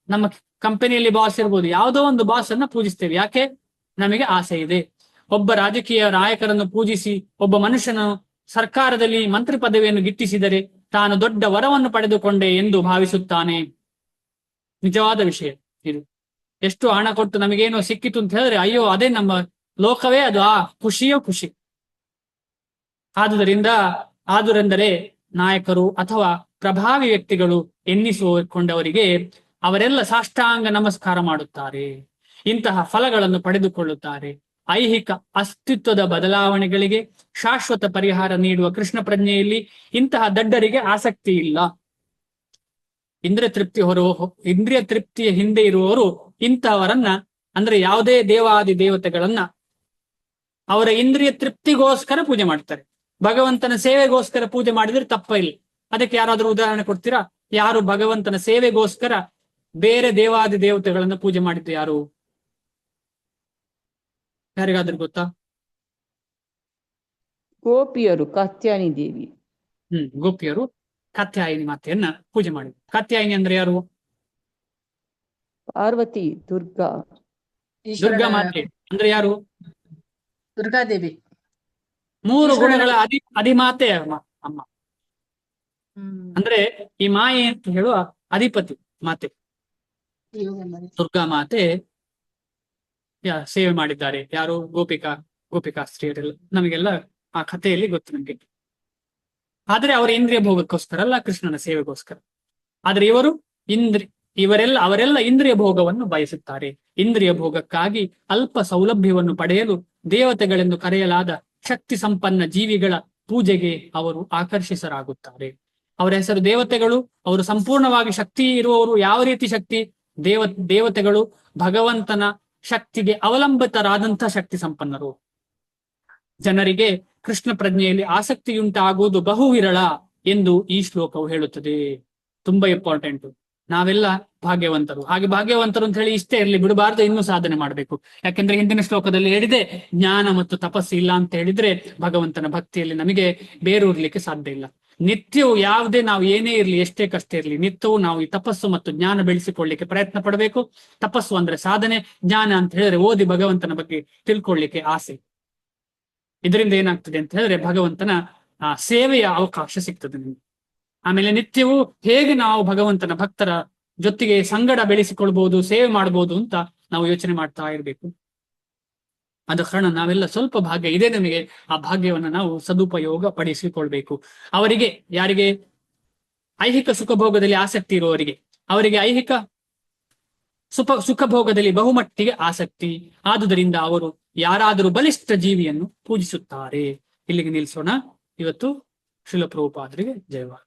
ನಮ್ಮ ಕಂಪನಿಯಲ್ಲಿ ಬಾಸ್ ಇರ್ಬೋದು. ಯಾವುದೋ ಒಂದು ಬಾಸ್ ಅನ್ನ ಪೂಜಿಸ್ತೇವೆ. ಯಾಕೆ? ನಮಗೆ ಆಸೆ ಇದೆ. ಒಬ್ಬ ರಾಜಕೀಯ ನಾಯಕರನ್ನು ಪೂಜಿಸಿ ಒಬ್ಬ ಮನುಷ್ಯನು ಸರ್ಕಾರದಲ್ಲಿ ಮಂತ್ರಿ ಪದವಿಯನ್ನು ಗಿಟ್ಟಿಸಿದರೆ ತಾನು ದೊಡ್ಡ ವರವನ್ನು ಪಡೆದುಕೊಂಡೆ ಎಂದು ಭಾವಿಸುತ್ತಾನೆ. ನಿಜವಾದ ವಿಷಯ ಇದು. ಎಷ್ಟು ಹಣ ಕೊಟ್ಟು ನಮಗೇನೋ ಸಿಕ್ಕಿತು ಅಂತ ಹೇಳಿದ್ರೆ ಅಯ್ಯೋ ಅದೇ ನಮ್ಮ ಲೋಕವೇ ಅದು, ಖುಷಿಯೋ ಖುಷಿ. ಆದುದರೆಂದರೆ ನಾಯಕರು ಅಥವಾ ಪ್ರಭಾವಿ ವ್ಯಕ್ತಿಗಳು ಎನ್ನಿಸಿಕೊಂಡವರಿಗೆ ಅವರೆಲ್ಲ ಸಾಷ್ಟಾಂಗ ನಮಸ್ಕಾರ ಮಾಡುತ್ತಾರೆ. ಇಂತಹ ಫಲಗಳನ್ನು ಪಡೆದುಕೊಳ್ಳುತ್ತಾರೆ. ಐಹಿಕ ಅಸ್ತಿತ್ವದ ಬದಲಾವಣೆಗಳಿಗೆ ಶಾಶ್ವತ ಪರಿಹಾರ ನೀಡುವ ಕೃಷ್ಣ ಪ್ರಜ್ಞೆಯಲ್ಲಿ ಇಂತಹ ದಡ್ಡರಿಗೆ ಆಸಕ್ತಿ ಇಲ್ಲ. ಇಂದ್ರಿಯ ತೃಪ್ತಿಯ ಹಿಂದೆ ಇರುವವರು ಇಂತಹವರನ್ನ, ಅಂದ್ರೆ ಯಾವುದೇ ದೇವಾದಿ ದೇವತೆಗಳನ್ನ ಅವರ ಇಂದ್ರಿಯ ತೃಪ್ತಿಗೋಸ್ಕರ ಪೂಜೆ ಮಾಡ್ತಾರೆ. ಭಗವಂತನ ಸೇವೆಗೋಸ್ಕರ ಪೂಜೆ ಮಾಡಿದ್ರೆ ತಪ್ಪ ಇಲ್ಲ. ಅದಕ್ಕೆ ಯಾರಾದ್ರೂ ಉದಾಹರಣೆ ಕೊಡ್ತೀರಾ? ಯಾರು ಭಗವಂತನ ಸೇವೆಗೋಸ್ಕರ ಬೇರೆ ದೇವಾದಿ ದೇವತೆಗಳನ್ನ ಪೂಜೆ ಮಾಡಿದ್ದು ಯಾರು? ಯಾರಿಗಾದ್ರೂ ಗೊತ್ತಾ? ಗೋಪಿಯರು, ಕಾತ್ಯಾಯನಿ ದೇವಿ. ಗೋಪಿಯರು ಕಾತ್ಯಾಯಿನಿ ಮಾತೆಯನ್ನ ಪೂಜೆ ಮಾಡಿದ್ರು. ಕಾತ್ಯಾಯಿನಿ ಅಂದ್ರೆ ಯಾರು? ಪಾರ್ವತಿ, ದುರ್ಗಾ. ದುರ್ಗಾ ಮಾತೆ ಅಂದ್ರೆ ಯಾರು? ದುರ್ಗಾದೇವಿ. ಮೂರು ಗುಣಗಳ ಅಧಿಮಾತೆ ಅಮ್ಮ. ಅಂದ್ರೆ ಈ ಮಾಯೆ ಅಂತ ಹೇಳುವ ಅಧಿಪತಿ ಮಾತೆ ದುರ್ಗಾ ಮಾತೆ ಸೇವೆ ಮಾಡಿದ್ದಾರೆ. ಯಾರು? ಗೋಪಿಕಾ ಸ್ತ್ರೀಯರೆಲ್ಲ. ನಮಗೆಲ್ಲ ಆ ಕಥೆಯಲ್ಲಿ ಗೊತ್ತು ನಮ್ಗೆ. ಆದ್ರೆ ಅವರ ಇಂದ್ರಿಯ ಭೋಗಕ್ಕೋಸ್ಕರ ಅಲ್ಲ, ಕೃಷ್ಣನ ಸೇವೆಗೋಸ್ಕರ. ಆದ್ರೆ ಅವರೆಲ್ಲ ಇಂದ್ರಿಯ ಭೋಗವನ್ನು ಬಯಸುತ್ತಾರೆ. ಇಂದ್ರಿಯ ಭೋಗಕ್ಕಾಗಿ ಅಲ್ಪ ಸೌಲಭ್ಯವನ್ನು ಪಡೆಯಲು ದೇವತೆಗಳೆಂದು ಕರೆಯಲಾದ ಶಕ್ತಿ ಸಂಪನ್ನ ಜೀವಿಗಳ ಪೂಜೆಗೆ ಅವರು ಆಕರ್ಷಿತರಾಗುತ್ತಾರೆ. ಅವರ ಹೆಸರು ದೇವತೆಗಳು. ಅವರು ಸಂಪೂರ್ಣವಾಗಿ ಶಕ್ತಿ ಇರುವವರು. ಯಾವ ರೀತಿ ಶಕ್ತಿ? ದೇವತೆಗಳು ಭಗವಂತನ ಶಕ್ತಿಗೆ ಅವಲಂಬಿತರಾದಂಥ ಶಕ್ತಿ ಸಂಪನ್ನರು. ಜನರಿಗೆ ಕೃಷ್ಣ ಪ್ರಜ್ಞೆಯಲ್ಲಿ ಆಸಕ್ತಿಯುಂಟಾಗುವುದು ಬಹು ವಿರಳ ಎಂದು ಈ ಶ್ಲೋಕವು ಹೇಳುತ್ತದೆ. ತುಂಬಾ ಇಂಪಾರ್ಟೆಂಟ್. ನಾವೆಲ್ಲ ಭಾಗ್ಯವಂತರು. ಹಾಗೆ ಭಾಗ್ಯವಂತರು ಅಂತ ಹೇಳಿ ಇಷ್ಟೇ ಇರಲಿ, ಬಿಡಬಾರ್ದು, ಇನ್ನೂ ಸಾಧನೆ ಮಾಡಬೇಕು. ಯಾಕೆಂದ್ರೆ ಹಿಂದಿನ ಶ್ಲೋಕದಲ್ಲಿ ಹೇಳಿದೆ, ಜ್ಞಾನ ಮತ್ತು ತಪಸ್ಸು ಇಲ್ಲ ಅಂತ ಹೇಳಿದ್ರೆ ಭಗವಂತನ ಭಕ್ತಿಯಲ್ಲಿ ನಮಗೆ ಬೇರೂರ್ಲಿಕ್ಕೆ ಸಾಧ್ಯ ಇಲ್ಲ. ನಿತ್ಯವೂ ಯಾವುದೇ ನಾವು ಏನೇ ಇರಲಿ, ಎಷ್ಟೇ ಕಷ್ಟ ಇರಲಿ, ನಿತ್ಯವೂ ನಾವು ಈ ತಪಸ್ಸು ಮತ್ತು ಜ್ಞಾನ ಬೆಳೆಸಿಕೊಳ್ಳಿಕ್ಕೆ ಪ್ರಯತ್ನ ಪಡಬೇಕು. ತಪಸ್ಸು ಅಂದ್ರೆ ಸಾಧನೆ, ಜ್ಞಾನ ಅಂತ ಹೇಳಿದ್ರೆ ಓದಿ ಭಗವಂತನ ಬಗ್ಗೆ ತಿಳ್ಕೊಳ್ಳಿಕ್ಕೆ ಆಸೆ. ಇದರಿಂದ ಏನಾಗ್ತದೆ ಅಂತ ಹೇಳಿದ್ರೆ ಭಗವಂತನ ಸೇವೆಯ ಅವಕಾಶ ಸಿಗ್ತದೆ ನಿಮ್ಗೆ. ಆಮೇಲೆ ನಿತ್ಯವೂ ಹೇಗೆ ನಾವು ಭಗವಂತನ ಭಕ್ತರ ಜೊತೆಗೆ ಸಂಗಡ ಬೆಳೆಸಿಕೊಳ್ಬಹುದು, ಸೇವೆ ಮಾಡ್ಬೋದು ಅಂತ ನಾವು ಯೋಚನೆ ಮಾಡ್ತಾ ಇರ್ಬೇಕು. ಆದ ಕಾರಣ ನಾವೆಲ್ಲ ಸ್ವಲ್ಪ ಭಾಗ್ಯ ಇದೆ ನಮಗೆ, ಆ ಭಾಗ್ಯವನ್ನ ನಾವು ಸದುಪಯೋಗ ಪಡಿಸಿಕೊಳ್ಬೇಕು. ಅವರಿಗೆ, ಯಾರಿಗೆ ಐಹಿಕ ಸುಖಭೋಗದಲ್ಲಿ ಆಸಕ್ತಿ ಇರುವವರಿಗೆ, ಅವರಿಗೆ ಐಹಿಕ ಸುಖಭೋಗದಲ್ಲಿ ಬಹುಮಟ್ಟಿಗೆ ಆಸಕ್ತಿ. ಆದುದರಿಂದ ಅವರು ಯಾರಾದರೂ ಬಲಿಷ್ಠ ಜೀವಿಯನ್ನು ಪೂಜಿಸುತ್ತಾರೆ. ಇಲ್ಲಿಗೆ ನಿಲ್ಲಿಸೋಣ. ಇವತ್ತು ಶ್ರೀಲ ಪ್ರಭುಪಾದರಿಗೆ ಜಯವಾಗಲಿ.